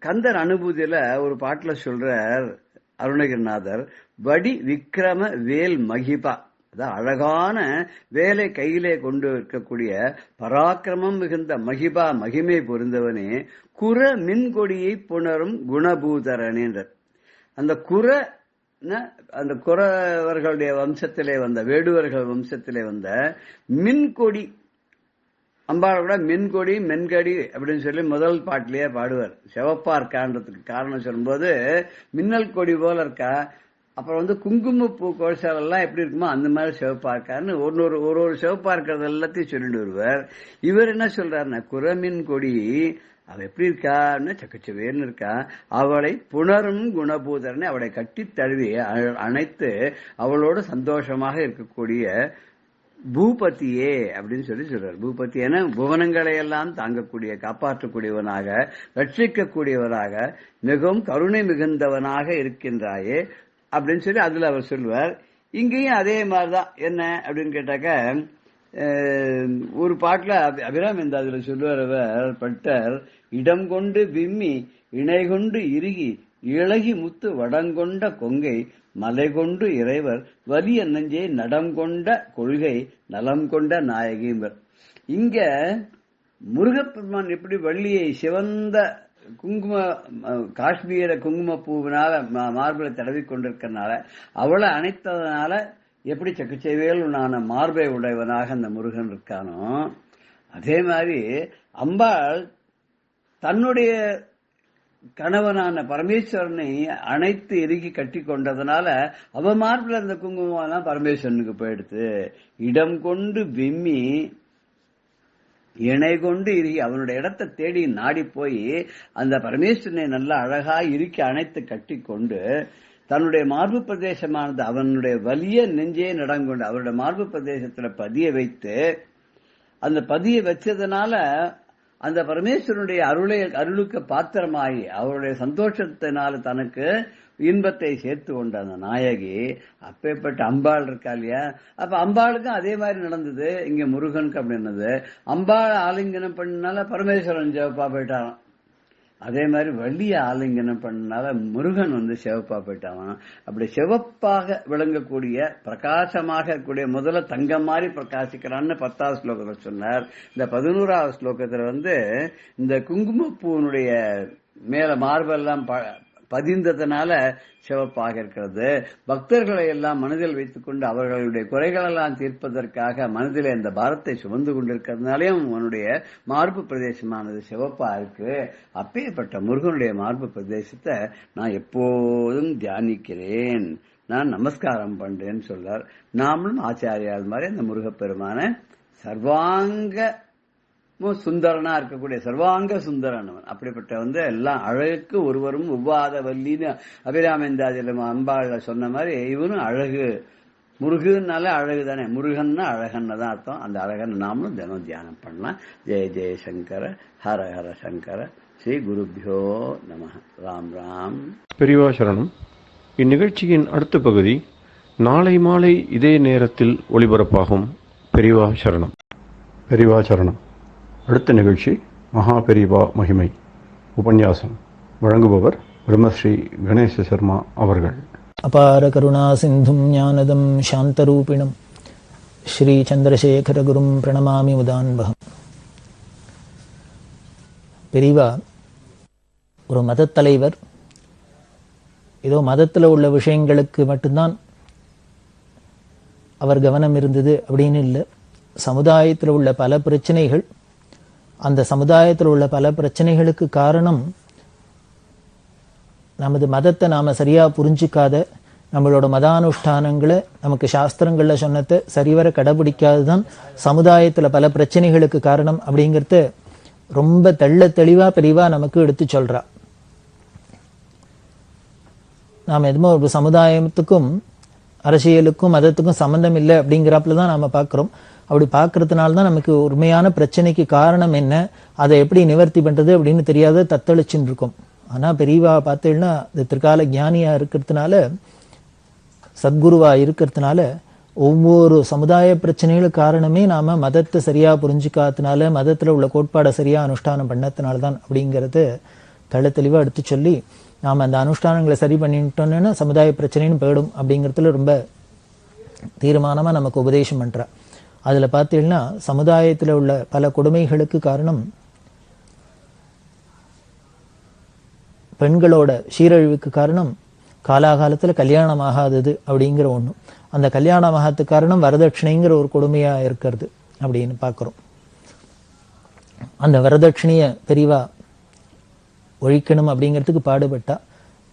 கந்தர் அனுபூதியில ஒரு பாட்டுல சொல்றார் அருணகிரிநாதர். வடி விக்ரம வேல் மகிபா, அதான் அழகான வேலை கையிலே கொண்டு இருக்கக்கூடிய பராக்கிரமம் மிகுந்த மகிபா, மகிமை பொருந்தவனே, குர மின்கொடியை புணரும் குணபூதரனேன்றார். அந்த அந்த குறவர்களுடைய வம்சத்திலே வந்த, வேடுவர்கள் வம்சத்திலே வந்த மின்கொடி, அம்பாளை கூட மின்கொடி மென்கடி அப்படின்னு சொல்லி முதல் பாட்டிலேயே பாடுவார். சிவப்பா இருக்கான்றதுக்கு காரணம் சொல்லும்போது, மின்னல் கொடி போல இருக்கா, அப்புறம் குங்குமப்பூ கோஷாலெல்லாம் எப்படி இருக்குமோ அந்த மாதிரி சிவப்பா இருக்காருன்னு ஒரு சிவப்பா இருக்கிறது எல்லாத்தையும் சொல்லிட்டு வருவார். இவர் என்ன சொல்றாருன்னா, குரமின் கொடி அவ எப்படி இருக்கான்னு சக்கச்சவேர்னு இருக்கா, அவளை புணரும் குணபூதர்னு அவளை கட்டி தழுவி அணைத்து அவளோட சந்தோஷமாக இருக்கக்கூடிய பூபதியே அப்படின்னு சொல்றார். பூபதி என புவனங்களை எல்லாம் தாங்கக்கூடிய, காப்பாற்றக்கூடியவனாக, ரட்சிக்கக்கூடியவனாக, மிகவும் கருணை மிகுந்தவனாக இருக்கின்றாயே அப்படின்னு சொல்லி அதுல அவர் சொல்லுவார். இங்கேயும் அதே மாதிரிதான். என்ன அப்படின்னு கேட்டாக்க, ஒரு பாட்டுல அபிராமி அதுல சொல்லுவார் அவர் பட்டர், இடம் கொண்டு விம்மி இணை கொண்டு இறுகி இழகி முத்து வடங்கொண்ட கொங்கை மலை கொண்டு இறைவர் வலிய நெஞ்சே நடம் கொண்ட கொள்கை நலம் கொண்ட நாயகிம்பர். இங்க முருகப்பெருமான் எப்படி வள்ளியை சிவந்த காஷ்மீர குங்கும பூவினால மார்பில தடவி கொண்டிருக்கிறதுனால, அவளை அணைத்ததுனால எப்படி சக்கச்சேவேலுனான மார்பை உடையவனாக அந்த முருகன் இருக்கானோ, அதே மாதிரி அம்பாள் தன்னுடைய கணவனான பரமேஸ்வரனை அணைத்து இறுகி கட்டி கொண்டதுனால அவ மார்பில் அந்த குங்குமம் பரமேஸ்வரனுக்கு போயிடுத்து. இடம் கொண்டு விம்மி இணை கொண்டு இறுகி அவனுடைய இடத்தை தேடி நாடி போய் அந்த பரமேஸ்வரனை நல்லா அழகா இறுக்கி அணைத்து கட்டி கொண்டு தன்னுடைய மார்பு பிரதேசமானது அவனுடைய வலிய நெஞ்சே நடங்கொண்டு அவருடைய மார்பு பிரதேசத்துல பதிய வைத்து, அந்த பதிய வச்சதுனால அந்த பரமேஸ்வரனுடைய அருளுக்கு பாத்திரமாகி அவருடைய சந்தோஷத்தினால தனக்கு இன்பத்தை சேர்த்து கொண்ட அந்த நாயகி அப்பேற்பட்ட அம்பாள் இருக்கா இல்லையா? அப்ப அம்பாளுக்கும் அதே மாதிரி நடந்தது. இங்க முருகனுக்கு அப்படின்னது, அம்பாள் ஆலிங்கனம் பண்ணனால பரமேஸ்வரன் சிவப்பா போயிட்டாராம். அதே மாதிரி வள்ளிய ஆலிங்கனம் பண்ணனால முருகன் சிவப்பா போயிட்டான். அப்படி சிவப்பாக விளங்கக்கூடிய பிரகாசமாக இருக்கக்கூடிய முதல்ல தங்கம் மாதிரி பிரகாசிக்கிறான்னு 10வது ஸ்லோகத்தில் சொன்னார். இந்த 11வது ஸ்லோகத்துல இந்த குங்குமப்பூனுடைய மேல மார்பெல்லாம் பதிந்ததுனால சிவப்பாக இருக்கிறது. பக்தர்களை எல்லாம் மனதில் வைத்துக் கொண்டு அவர்களுடைய குறைகளெல்லாம் தீர்ப்பதற்காக மனதில் இந்த பாரத்தை சுமந்து கொண்டிருக்கிறதுனாலையும் அவனுடைய மார்பு பிரதேசமானது சிவப்பா இருக்கு. அப்பேற்பட்ட முருகனுடைய மார்பு பிரதேசத்தை நான் எப்போதும் தியானிக்கிறேன், நான் நமஸ்காரம் பண்றேன்னு சொல்றார். நாமளும் ஆச்சாரியால் மாதிரி அந்த முருகப்பெருமான சர்வாங்க சுந்தரனா இருக்கக்கூடிய சர்வாங்க சுந்தரனவன். அப்படிப்பட்ட எல்லாம் அழகுக்கு ஒருவரும் ஒவ்வாத வள்ளின்னு அபிராமேந்தாதில அம்பாள் சொன்ன மாதிரி இவனும் அழகு. முருகன்னால அழகு தானே, முருகன்னா அழகன்னு தான் அர்த்தம். அந்த அழகன் நாமளும் தினம் தியானம் பண்ணலாம். ஜெய ஜெய சங்கர ஹர ஹர சங்கர. ஸ்ரீ குருபியோ நம. ராம் ராம். பெரியவா சரணம். இந்நிகழ்ச்சியின் அடுத்த பகுதி நாளை மாலை இதே நேரத்தில் ஒளிபரப்பாகும். பெரியவா சரணம். பெரியவா சரணம். அடுத்த நிகழ்ச்சி மகா பெரியவா மகிமை உபன்யாசம். வழங்குபவர் பிரம்மஸ்ரீ கணேச சர்மா அவர்கள். அபார கருணா சிந்தும் ஞானதம் சாந்தரூபிணம் ஸ்ரீ சந்திரசேகர குரும் பிரணமாமி முதான்பகம். பெரியவா ஒரு மதத் தலைவர். ஏதோ மதத்தில் உள்ள விஷயங்களுக்கு மட்டும்தான் அவர் கவனம் இருந்தது அப்படின்னு இல்லை. சமுதாயத்தில் உள்ள பல பிரச்சனைகள், அந்த சமுதாயத்தில் உள்ள பல பிரச்சனைகளுக்கு காரணம் நமது மதத்தை நாம சரியா புரிஞ்சிக்காத, நம்மளோட மதானுஷ்டானங்களை நமக்கு சாஸ்திரங்கள்ல சொன்னதை சரிவர கடைபிடிக்காதுதான் சமுதாயத்துல பல பிரச்சனைகளுக்கு காரணம் அப்படிங்கிறத ரொம்ப தெளிவா பெரிவா நமக்கு எடுத்து சொல்றா. நாம எதுவும் ஒரு சமுதாயத்துக்கும் அரசியலுக்கும் மதத்துக்கும் சம்பந்தம் இல்லை அப்படிங்கிறப்பல தான் நாம பார்க்கிறோம். அப்படி பார்க்கறதுனால தான் நமக்கு உண்மையான பிரச்சனைக்கு காரணம் என்ன, அதை எப்படி நிவர்த்தி பண்றது அப்படின்னு தெரியாத தத்தளிச்சுன்னு இருக்கும். ஆனா பெரியவா பார்த்தீங்கன்னா இந்த திரிகால ஞானியா இருக்கிறதுனால, சத்குருவா இருக்கிறதுனால, ஒவ்வொரு சமுதாய பிரச்சனைகளுக்கு காரணமே நாம மதத்தை சரியா புரிஞ்சுக்காதனால, மதத்துல உள்ள கோட்பாடை சரியா அனுஷ்டானம் பண்ணதுனால்தான் அப்படிங்கறது தெளிவா எடுத்து சொல்லி, நாம அந்த அனுஷ்டானங்களை சரி பண்ணிட்டோம்னா சமுதாய பிரச்சனைன்னு போயிடும் அப்படிங்கிறதுல ரொம்ப தீர்மானமா நமக்கு உபதேசம் பண்றா. அதுல பார்த்தீங்கன்னா சமுதாயத்துல உள்ள பல கொடுமைகளுக்கு காரணம் பெண்களோட சீரழிவுக்கு காரணம் காலாகாலத்துல கல்யாணம் ஆகாதது அப்படிங்கிற ஒண்ணு. அந்த கல்யாணம் ஆகாததுக்கு காரணம் வரதட்சணைங்கிற ஒரு கொடுமையா இருக்கிறது அப்படின்னு பார்க்கிறோம். அந்த வரதட்சணைய பெரிவா ஒழிக்கணும் அப்படிங்கிறதுக்கு பாடுபட்டா.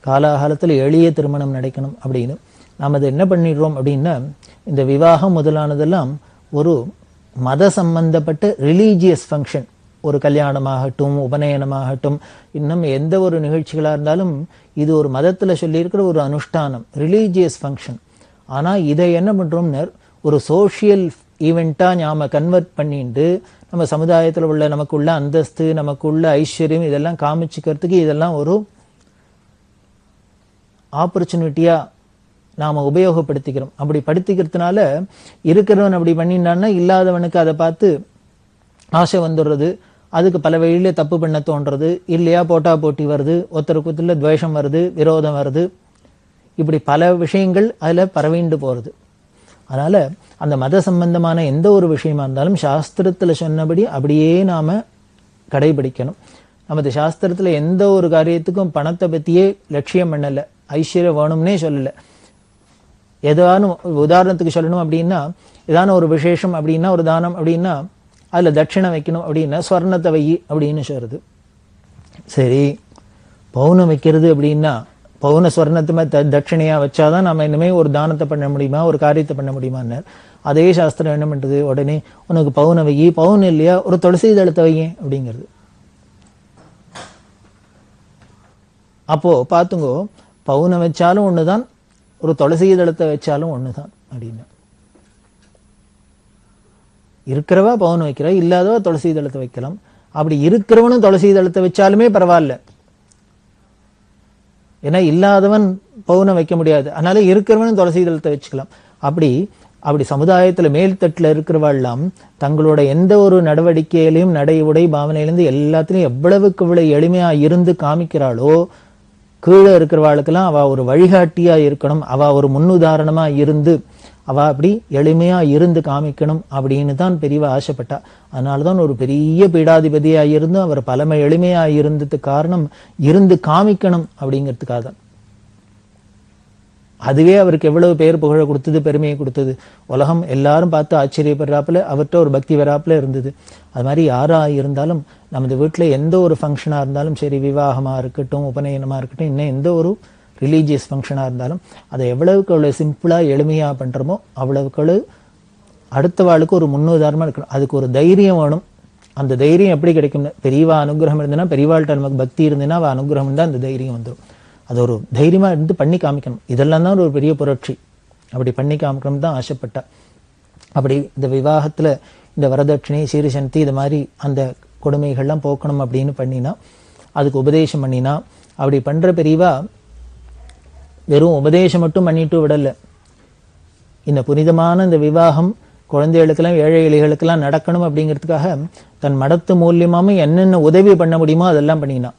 காலாகாலத்துல எளிய திருமணம் நடக்கணும் அப்படின்னு நாம் அதை என்ன பண்ணிடுறோம் அப்படின்னா, இந்த விவாகம் முதலானதெல்லாம் ஒரு மத சம்பந்தப்பட்ட ரிலீஜியஸ் ஃபங்க்ஷன், ஒரு கல்யாணமாகட்டும் உபநயனமாகட்டும் இன்னும் எந்த ஒரு நிகழ்ச்சிகளா இருந்தாலும் இது ஒரு மதத்துல சொல்லியிருக்கிற ஒரு அனுஷ்டானம், ரிலீஜியஸ் ஃபங்க்ஷன். ஆனா இதை என்ன பண்றோம்னு ஒரு சோஷியல் ஈவெண்டா நாம கன்வெர்ட் பண்ணிட்டு நம்ம சமுதாயத்துல உள்ள நமக்குள்ள அந்தஸ்து, நமக்குள்ள ஐஸ்வர்யம் இதெல்லாம் காமிச்சுக்கிறதுக்கு இதெல்லாம் ஒரு ஆப்பர்ச்சுனிட்டியா நாம உபயோகப்படுத்திக்கிறோம். அப்படி படுத்திக்கிறதுனால இருக்கிறவன் அப்படி பண்ணினான்னா இல்லாதவனுக்கு அதை பார்த்து ஆசை வந்துடுறது, அதுக்கு பல வழியில தப்பு பண்ண தோன்றது, இல்லையா போட்டா போட்டி வருது, ஒருத்தருக்குள்ள துவேஷம் வருது, விரோதம் வருது, இப்படி பல விஷயங்கள் அதுல பரவிண்டு போறது. அதனால அந்த மத சம்பந்தமான எந்த ஒரு விஷயமா இருந்தாலும் சாஸ்திரத்துல சொன்னபடி அப்படியே நாம கடைபிடிக்கணும். நமது சாஸ்திரத்துல எந்த ஒரு காரியத்துக்கும் பணத்தை பத்தியே லட்சியம் பண்ணல, ஐஸ்வர்யம் வேணும்னே சொல்லல. ஏதானும் உதாரணத்துக்கு சொல்லணும் அப்படின்னா, ஏதான ஒரு விசேஷம் அப்படின்னா, ஒரு தானம் அப்படின்னா அதுல தட்சிணை வைக்கணும் அப்படின்னா ஸ்வர்ணத்தை வை அப்படின்னு சொல்றது. சரி, பவுனம் வைக்கிறது அப்படின்னா பவுன ஸ்வர்ணத்துமே தட்சிணையா வச்சாதான் நம்ம இனிமே ஒரு தானத்தை பண்ண முடியுமா, ஒரு காரியத்தை பண்ண முடியுமான்னு. அதே சாஸ்திரம் என்ன பண்றது, உடனே உனக்கு பவுன வை, பவுன் இல்லையா ஒரு துளசி தளத்தை வைங்க அப்படிங்கிறது. அப்போ பாத்துங்கோ, பவுனை வச்சாலும் ஒண்ணுதான், ஒரு துளசி தளத்தை வச்சாலும் ஒண்ணுதான் அப்படின்னு. இருக்கிறவா பவுன் வைக்கிறா, இல்லாதவா துளசி தளத்தை வைக்கலாம். அப்படி இருக்கிறவனும் துளசி தளத்தை வச்சாலுமே பரவாயில்ல, ஏன்னா இல்லாதவன் பவுனை வைக்க முடியாது, அதனால இருக்கிறவனும் துளசி தளத்தை வச்சுக்கலாம். அப்படி சமுதாயத்துல மேல்தட்டுல இருக்கிறவாள்லாம் தங்களோட எந்த ஒரு நடவடிக்கையிலையும் நடை உடை பாவனையிலிருந்து எல்லாத்திலையும் எவ்வளவுக்கு இவ்வளவு எளிமையா இருந்து காமிக்கிறாளோ, கீழே இருக்கிறவாளுக்கெல்லாம் அவ ஒரு வழிகாட்டியா இருக்கணும், அவ ஒரு முன்னுதாரணமா இருந்து அவ அப்படி எளிமையா இருந்து காமிக்கணும் அப்படின்னு தான் பெரியவா ஆசைப்பட்டா. அதனாலதான் ஒரு பெரிய பீடாதிபதியா இருந்து அவர் பலமை எளிமையா இருந்ததுக்கு காரணம் இருந்து காமிக்கணும் அப்படிங்கிறதுக்காக தான். அதுவே அவருக்கு எவ்வளவு பேர் புகழ கொடுத்தது, பெருமையை கொடுத்தது. உலகம் எல்லாரும் பார்த்து ஆச்சரியப்படுறாப்புல அவர்கிட்ட ஒரு பக்தி வராப்புல இருந்தது. அது மாதிரி யாரா இருந்தாலும் நமது வீட்டுல எந்த ஒரு ஃபங்க்ஷனா இருந்தாலும் சரி, விவாகமா இருக்கட்டும், உபநயனமா இருக்கட்டும், இன்னும் எந்த ஒரு ரிலீஜியஸ் ஃபங்க்ஷனா இருந்தாலும் அதை எவ்வளவுக்கு அவ்வளவு சிம்பிளா எளிமையா பண்றோமோ அவ்வளவுக்கு அடுத்த வாளுக்கு ஒரு முன்னுதாரணமா இருக்கணும். அதுக்கு ஒரு தைரியம் வேணும். அந்த தைரியம் எப்படி கிடைக்கும், பெரியவா அனுகிரகம் இருந்ததுன்னா, பெரியவாள்கிட்ட நமக்கு பக்தி இருந்ததுன்னா அவ அனுகிரகம் தான் அந்த தைரியம் வந்துடும். அது ஒரு தைரியமா இருந்து பண்ணி காமிக்கணும். இதெல்லாம் தான் ஒரு பெரிய புரட்சி. அப்படி பண்ணி காமிக்கணும் தான் ஆசைப்பட்டா. அப்படி இந்த விவாகத்துல இந்த வரதட்சணை, சீரிசந்தி, இது மாதிரி அந்த கொடுமைகள்லாம் போக்கணும் அப்படின்னு பண்ணினா, அதுக்கு உபதேசம் பண்ணினா, அப்படி பண்ற பெரியவா வெறும் உபதேசம் மட்டும் பண்ணிட்டு விடல. இந்த புனிதமான இந்த விவாகம் குழந்தைகளுக்கெல்லாம், ஏழை எளிகளுக்கெல்லாம் நடக்கணும் அப்படிங்கிறதுக்காக தன் மடத்து மூலியமாம என்னென்ன உதவி பண்ண முடியுமோ அதெல்லாம் பண்ணினா.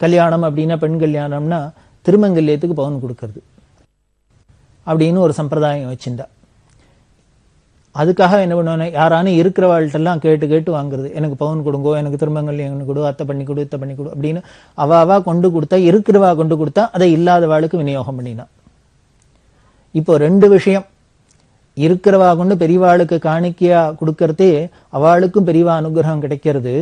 கல்யாணம் அப்படின்னா, பெண் கல்யாணம்னா திருமங்கல்யத்துக்கு பவுன் கொடுக்கறது அப்படின்னு ஒரு சம்பிரதாயம் வச்சிருந்தா. அதுக்காக என்ன பண்ணுவானே, யாரானு இருக்கிறவாழ்கிட்டெல்லாம் கேட்டு கேட்டு வாங்குறது. எனக்கு பவுன் கொடுங்கோ, எனக்கு திருமங்கல்யம் கொடு, அத்தை பண்ணி கொடு, இத்தை பண்ணி கொடு அப்படின்னு அவா கொண்டு கொடுத்தா, இருக்கிறவா கொண்டு கொடுத்தா அதை இல்லாதவாளுக்கு விநியோகம் பண்ணினா. இப்போ ரெண்டு விஷயம், இருக்கிறவா கொண்டு பெரியவாளுக்கு காணிக்கையா கொடுக்கறதே அவளுக்கும் பெரியவா அனுகிரகம் கிடைக்கிறது,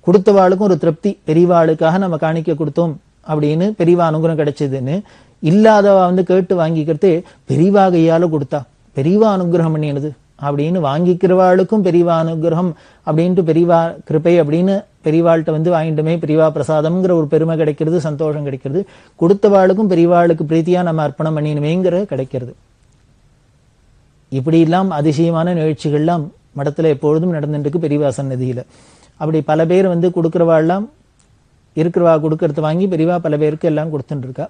கொடுத்தவாளுக்கும் ஒரு திருப்தி, பெரியவாளுக்காக நம்ம காணிக்கை கொடுத்தோம் அப்படின்னு பெரியவா அனுகிரகம் கிடைச்சதுன்னு இல்லாதவா வந்து கேட்டு வாங்கிக்கிறதே பெரியவா கையால கொடுத்தா பெரியவா அனுகிரகம் பண்ணினது அப்படின்னு வாங்கிக்கிறவாளுக்கும் பெரியவா அனுகிரகம் அப்படின்ட்டு பெரியவா கிருபை அப்படின்னு பெரியவாள்கிட்ட வந்து வாங்கிட்டுமே பெரியவா பிரசாதம்ங்கிற ஒரு பெருமை கிடைக்கிறது, சந்தோஷம் கிடைக்கிறது. கொடுத்தவாளுக்கும் பெரியவாளுக்கு பிரீத்தியா நம்ம அர்ப்பணம் பண்ணினுமேங்கிற கிடைக்கிறது. இப்படி எல்லாம் அதிசயமான நிகழ்ச்சிகள்லாம் மடத்துல எப்பொழுதும் நடந்துட்டு பெரியவா சன்னதியில. அப்படி பல பேர் வந்து கொடுக்கிறவாள்லாம் இருக்கிறவா கொடுக்கறத வாங்கி பெரியவா பல பேருக்கு எல்லாம் கொடுத்துட்டு இருக்கா.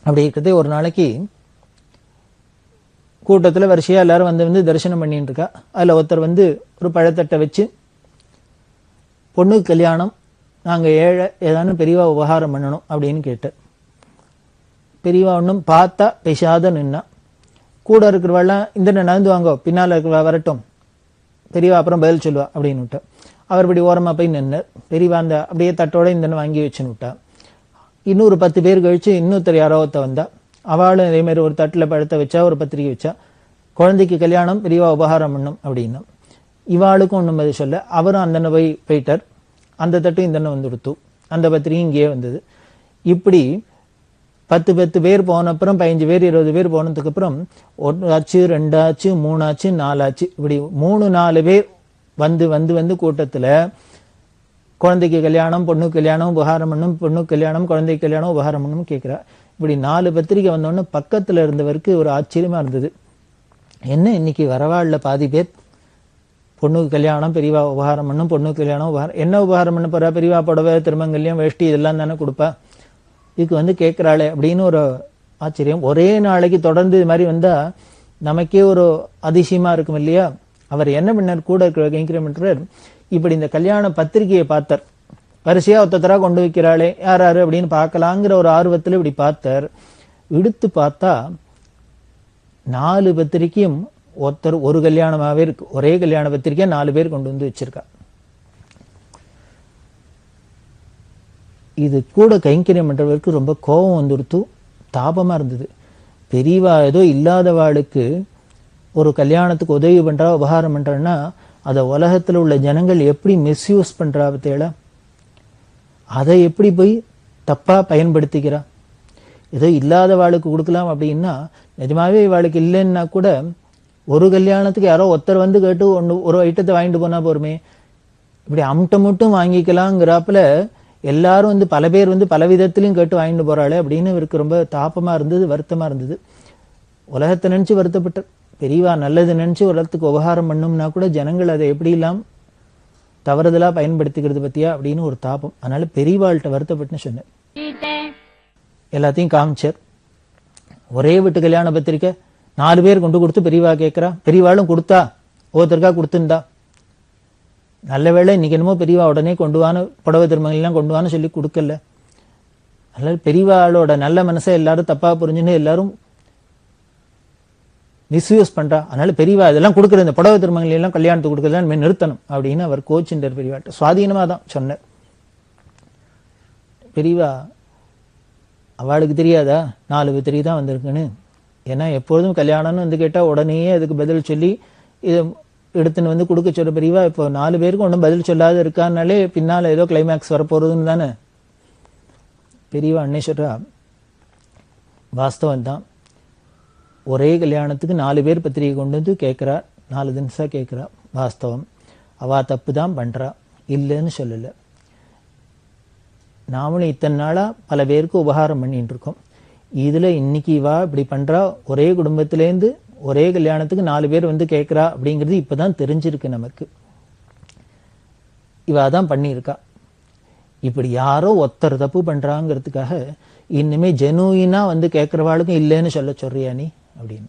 அப்படி இருக்கிறதே ஒரு நாளைக்கு கூட்டத்துல வரிசையா எல்லாரும் வந்து தரிசனம் பண்ணிட்டு இருக்கா. அதுல ஒருத்தர் வந்து ஒரு பழத்தட்டை வச்சு, பொண்ணுக்கு கல்யாணம், நாங்க ஏழை, ஏதானும் பெரியவா உபகாரம் பண்ணணும் அப்படின்னு கேட்டார். பெரியவா ஒன்றும் பார்த்தா பேசாத நின்னா. கூட இருக்கிறவாள்லாம் இந்த நடந்து வாங்கோ, பின்னால இருக்கிறவா வரட்டும், பெரியவா அப்புறம் பதில் சொல்லுவா அப்படின்னு விட்டா. அவர் இப்படி ஓரமா போய் நின்னார். பெரியவா அந்த அப்படியே தட்டோட இந்த வாங்கி வச்சுன்னு விட்டா. இன்னொரு 10 பேர் கழிச்சு இன்னொருத்தர் யாரோ ஒருத்த வந்தா. அவளும் இதே மாதிரி ஒரு தட்டுல பழத்தை வச்சா, ஒரு பத்திரிகை வச்சா, குழந்தைக்கு கல்யாணம், பெரியவா உபகாரம் பண்ணும் அப்படின்னா. இவாளுக்கும் ஒன்றும் பதில் சொல்ல. அவரும் அந்த போயிட்டார். அந்த தட்டும் இந்த வந்து கொடுத்து, அந்த பத்திரிகை இங்கேயே வந்தது. இப்படி 10 பேர் போன அப்புறம் 15 பேர் 20 பேர் போனதுக்கு அப்புறம் 1 ஆச்சு, 2 ஆச்சு, 3 ஆச்சு, 4 ஆச்சு. இப்படி 3-4 பேர் வந்து கூட்டத்துல குழந்தைக்கு கல்யாணம், பொண்ணுக்கு கல்யாணம், உபகாரம் பண்ணும், பொண்ணுக்கு கல்யாணம், குழந்தைக்கு கல்யாணம், உபகாரம் பண்ணும் கேட்கிறா. இப்படி 4 பத்திரிகை வந்தோடனே பக்கத்துல இருந்தவருக்கு ஒரு ஆச்சரியமா இருந்தது. என்ன இன்னைக்கு வரவாள்ல பாதி பேர் பொண்ணுக்கு கல்யாணம், பெரியவா உபகாரம் பண்ணும், பொண்ணுக்கு கல்யாணம், உபகாரம். என்ன உபகாரம் பண்ண போறா? பெரியவா புடவை, திருமங்கல்யம், வேஷ்டி இதெல்லாம் தானே கொடுப்பா. இதுக்கு வந்து கேட்கிறாளே அப்படின்னு ஒரு ஆச்சரியம். ஒரே நாளைக்கு தொடர்ந்து இது மாதிரி வந்தா நமக்கே ஒரு அதிசயமா இருக்கும் இல்லையா? அவர் என்ன பண்ணார், கூட இருக்கிற கைங்கரியமன்றர் இப்படி இந்த கல்யாண பத்திரிகையை பார்த்தார். வரிசையா ஒருத்தரா கொண்டு வைக்கிறாளே, யார் யாரு அப்படின்னு பார்க்கலாங்கிற ஒரு ஆர்வத்துல இப்படி பார்த்தார். எடுத்து பார்த்தா 4 பத்திரிக்கையும் ஒருத்தர் ஒரு கல்யாணமாவே இருக்கு. ஒரே கல்யாண பத்திரிக்கை 4 பேர் கொண்டு வந்து வச்சிருக்கா. இது கூட கைங்கரியம் பண்றவருக்கு ரொம்ப கோபம் வந்துடுத்து, தாபமா இருந்தது. பெரியவா ஏதோ இல்லாதவாளுக்கு ஒரு கல்யாணத்துக்கு உதவி பண்றா, உபகாரம் பண்றான்னா அதை உலகத்துல உள்ள ஜனங்கள் எப்படி மிஸ்யூஸ் பண்றா பத்தியல, அதை எப்படி போய் தப்பா பயன்படுத்திக்கிறா. ஏதோ இல்லாதவாளுக்கு கொடுக்கலாம் அப்படின்னா, நிஜமாவே இவாளுக்கு இல்லைன்னா கூட ஒரு கல்யாணத்துக்கு யாரோ ஒருத்தர் வந்து கேட்டு ஒரு ஐட்டத்தை வாங்கிட்டு போனா போருமே. இப்படி மட்டும் வாங்கிக்கலாங்கிறாப்புல எல்லாரும் வந்து பல பேர் வந்து பல விதத்திலையும் கேட்டு வாங்கிட்டு போறாளே அப்படின்னு இவருக்கு ரொம்ப தாபமா இருந்தது, வருத்தமா இருந்தது. உலகத்தை நினைச்சு வருத்தப்பட்ட பெரியவா நல்லது நினைச்சு உலகத்துக்கு உபகாரம் பண்ணும்னா கூட ஜனங்கள் அதை எப்படி எல்லாம் தவறுதலா பயன்படுத்திக்கிறது பத்தியா அப்படின்னு ஒரு தாபம். அதனால பெரியவாள்கிட்ட வருத்தப்பட்டுன்னு சொன்னேன். எல்லாத்தையும் காமிச்சார். ஒரே வீட்டு கல்யாண பத்திரிக்கை 4 பேர் கொண்டு கொடுத்து பெரியவா கேட்கிறா. பெரியவாளும் கொடுத்தா, ஒவ்வொருத்தருக்கா கொடுத்துருந்தா. நல்ல வேளை இன்னைக்கு என்னமோ பெரியவா உடனே கொண்டு வான்னு, புடவை திருமங்கலாம் கொண்டு வான்னு சொல்லி கொடுக்கல. அதனால பெரியவாளோட நல்ல மனசை எல்லாரும் தப்பா புரிஞ்சுன்னு எல்லாரும் மிஸ்யூஸ் பண்றா. அதனால பெரியவா இதெல்லாம் கொடுக்குற இந்த புடவை திருமங்கல் எல்லாம் கல்யாணத்துக்கு கொடுக்கறதா நிறுத்தணும் அப்படின்னு அவர் கோச்சின்றார். பெரியவாட்ட சுவாதீனமா தான் சொன்னார். பெரியவா அவளுக்கு தெரியாதா 4 பத்திரிகை தான் வந்திருக்குன்னு? ஏன்னா எப்பொழுதும் கல்யாணம்னு வந்து கேட்டா உடனே அதுக்கு பதில் சொல்லி இதை எடுத்துன்னு வந்து கொடுக்க சொல்ற பெரியவா இப்போ 4 பேருக்கு ஒன்றும் பதில் சொல்லாத இருக்கான்னாலே பின்னால ஏதோ கிளைமேக்ஸ் வரப்போறதுன்னு தானே பெரியவா அன்னை சொல்றா. வாஸ்தவம் தான். ஒரே கல்யாணத்துக்கு 4 பேர் பத்திரிகை கொண்டு வந்து கேட்கிறா, 4 தினசா கேட்கிறா. வாஸ்தவம், அவா தப்பு தான் பண்றா, இல்லைன்னு சொல்லல. நாமளும் இத்தனை நாளா பல பேருக்கு உபகாரம் பண்ணிட்டு இருக்கோம். இதுல இன்னைக்கு இவா இப்படி பண்றா, ஒரே குடும்பத்திலேருந்து ஒரே கல்யாணத்துக்கு 4 பேர் வந்து கேட்கிறா அப்படிங்கிறது இப்பதான் தெரிஞ்சிருக்கு நமக்கு. இவா தான் பண்ணியிருக்கா. இப்படி யாரோ ஒருத்தர் தப்பு பண்றாங்கிறதுக்காக இனிமே ஜெனுயினா வந்து கேட்கிறவாளுக்கும் இல்லைன்னு சொல்றியா நீ அப்படின்னு.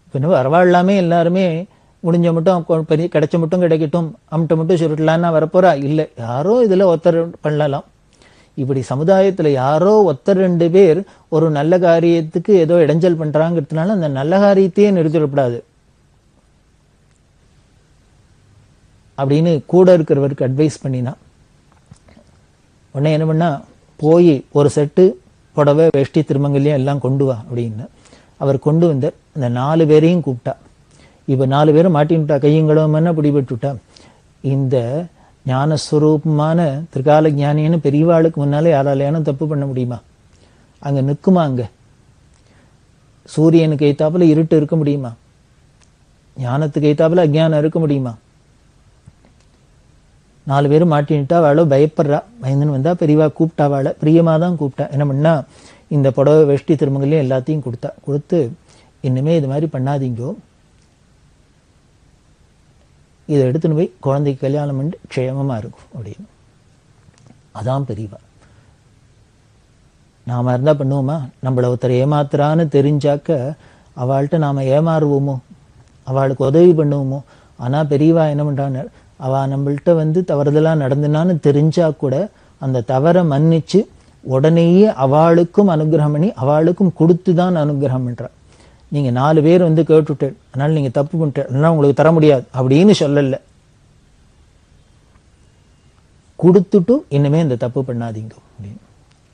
இப்ப வரவாழ்லாமே எல்லாருமே முடிஞ்ச மட்டும் கிடைச்ச மட்டும் கிடைக்கட்டும், அம்ட்ட மட்டும் சுருட்டலான்னா வரப்போறா? இல்லை, யாரோ இதுல ஒருத்தர் பண்ணலாம். இப்படி சமுதாயத்துல யாரோ ஒருத்தர் 2 பேர் ஒரு நல்ல காரியத்துக்கு ஏதோ இடைஞ்சல் பண்றாங்கிறதுனால அந்த நல்ல காரியத்தையே நிறுத்திடக்கூடாது அப்படின்னு கூட இருக்கிறவருக்கு அட்வைஸ் பண்ணினா. உடனே என்ன பண்ணா, போய் ஒரு செட்டு புடவை, வேஷ்டி, திருமங்கல்யம் எல்லாம் கொண்டு வா அப்படின்னு அவர் கொண்டு வந்தார். அந்த 4 பேரையும் கூப்பிட்டா. இப்ப 4 பேரும் மாட்டின்ட்டா, கையங்களும் பிடிபட்டுட்டா. இந்த ஞானஸ்வரூபமான திரிகால ஞானின்னு பெரியவாளுக்கு முன்னாலே யாராலையான தப்பு பண்ண முடியுமா? அங்க நிற்குமா? அங்க சூரியனுக்கு எய்த்தாப்புல இருட்டு இருக்க முடியுமா? ஞானத்துக்கு எய்த்தாப்புல அஜ்ஞானம் இருக்க முடியுமா? 4 பேரும் மாட்டின்ட்டா அவளோ பயப்படுறா. பயந்துன்னு வந்தா பெரியவா கூப்பிட்டா, அவளை பிரியமா தான் கூப்பிட்டா. என்ன பண்ணா, இந்த புடவை வேஷ்டி திருமங்கலையும் எல்லாத்தையும் கொடுத்து இன்னுமே இது மாதிரி பண்ணாதீங்கோ, இதை எடுத்துன்னு போய் குழந்தைக்கு கல்யாணம் பண்ணி க்ஷேமமா இருக்கும் அப்படின்னு. அதான் பெரியவா. நாம இருந்தா பண்ணுவோமா? நம்மள ஒருத்தர் ஏமாத்துறான்னு தெரிஞ்சாக்க அவள்கிட்ட நாம ஏமாறுவோமோ? அவளுக்கு உதவி பண்ணுவோமோ? ஆனா பெரியவா என்ன பண்றான்னு, அவ நம்மள்கிட்ட தவறுதலா நடந்துனான்னு தெரிஞ்சா கூட அந்த தவறை மன்னிச்சு உடனேயே அவளுக்கும் அனுகிரகம் பண்ணி அவளுக்கும் கொடுத்துதான் அனுகிரகம் பண்றா. நீங்க 4 பேர் கேட்டுட்டு, அதனால நீங்க தப்பு பண்ணிட்டு, அதனால உங்களுக்கு தர முடியாது அப்படின்னு சொல்லல. கொடுத்துட்டு இனிமே இந்த தப்பு பண்ணாதீங்க அப்படின்னு.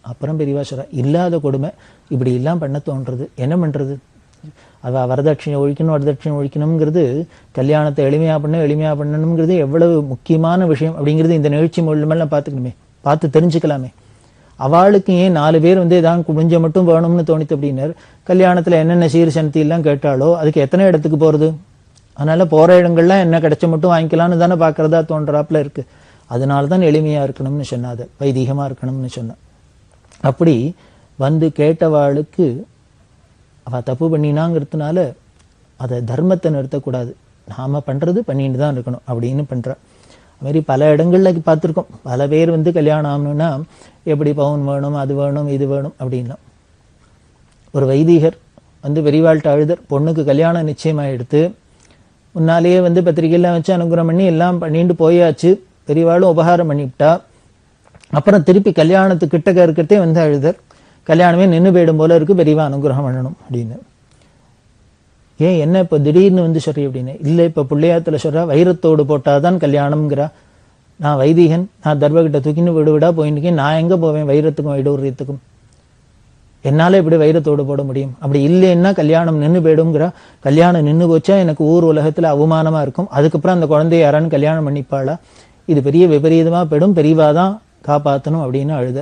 அப்புறம் பெரியவா சொல்ற, இல்லாத கொடுமை இப்படி எல்லாம் பண்ண தோன்றது, என்ன பண்றது? அவ வரதட்சணை ஒழிக்கணும், வரதட்சணை ஒழிக்கணுங்கிறது, கல்யாணத்தை எளிமையா பண்ணணுங்கிறது எவ்வளவு முக்கியமான விஷயம் அப்படிங்கிறது இந்த நிகழ்ச்சி மூலமெல்லாம் பார்த்துக்கணுமே, பார்த்து தெரிஞ்சுக்கலாமே. அவளுக்கு ஏன் 4 பேர் ஏதாவது குடிஞ்ச மட்டும் வேணும்னு தோணித்து அப்படின்னாரு. கல்யாணத்துல என்னென்ன சீர் சனத்தி எல்லாம் கேட்டாலோ அதுக்கு எத்தனை இடத்துக்கு போறது? அதனால போற இடங்கள்லாம் என்ன கிடைச்ச மட்டும் வாங்கிக்கலாம்னு தானே பாக்குறதா தோன்றாப்புல இருக்கு. அதனாலதான் எளிமையா இருக்கணும்னு சொன்னாது, வைதீகமா இருக்கணும்னு சொன்ன. அப்படி கேட்டவாளுக்கு அவ தப்பு பண்ணினாங்கிறதுனால அதை தர்மத்தை நிறுத்தக்கூடாது, நாம பண்றது பண்ணிட்டு தான் இருக்கணும் அப்படின்னு பண்ற. அது மாதிரி பல இடங்கள்ல பார்த்துருக்கோம். பல பேர் கல்யாணம் ஆகணும்னா எப்படி பவுன் வேணும், அது வேணும், இது வேணும் அப்படின்னா. ஒரு வைதிகர் பெரியவாள்கிட்ட அழுதர், பொண்ணுக்கு கல்யாணம் நிச்சயமாயிடுத்து, முன்னாலேயே பத்திரிகையெல்லாம் வச்சு அனுகிரகம் பண்ணி எல்லாம் பண்ணிட்டு போயாச்சு, பெரியவாளும் உபகாரம் பண்ணிவிட்டா. அப்புறம் திருப்பி கல்யாணத்துக்கு கிட்டக்க இருக்கிறதே அழுதர், கல்யாணமே நின்று போயிடும் போல இருக்கு, பெரியவா அனுகிரகம் பண்ணணும் அப்படின்னு. ஏன் என்ன இப்ப திடீர்னு சொல்றீ அப்படின்னு. இல்லை, இப்ப பிள்ளையாத்துல சொல்றா வைரத்தோடு போட்டாதான் கல்யாணம்ங்கிறா. நான் வைதிகன், நான் தர்வகிட்ட தூக்கின்னு விடுவிடா போயின்னு, நான் எங்க போவேன் வைரத்துக்கும் வைடூரியத்துக்கும்? என்னால இப்படி வைரத்தோடு போட முடியும்? அப்படி இல்லைன்னா கல்யாணம் நின்று போயிடும்ங்கிறா. கல்யாணம் நின்று போச்சா எனக்கு ஊர் உலகத்துல அவமானமா இருக்கும், அதுக்கப்புறம் அந்த குழந்தைய யாரான்னு கல்யாணம் பண்ணிப்பாளா? இது பெரிய விபரீதமா போயிடும், பெரியவாதான் காப்பாற்றணும் அப்படின்னு அழுத.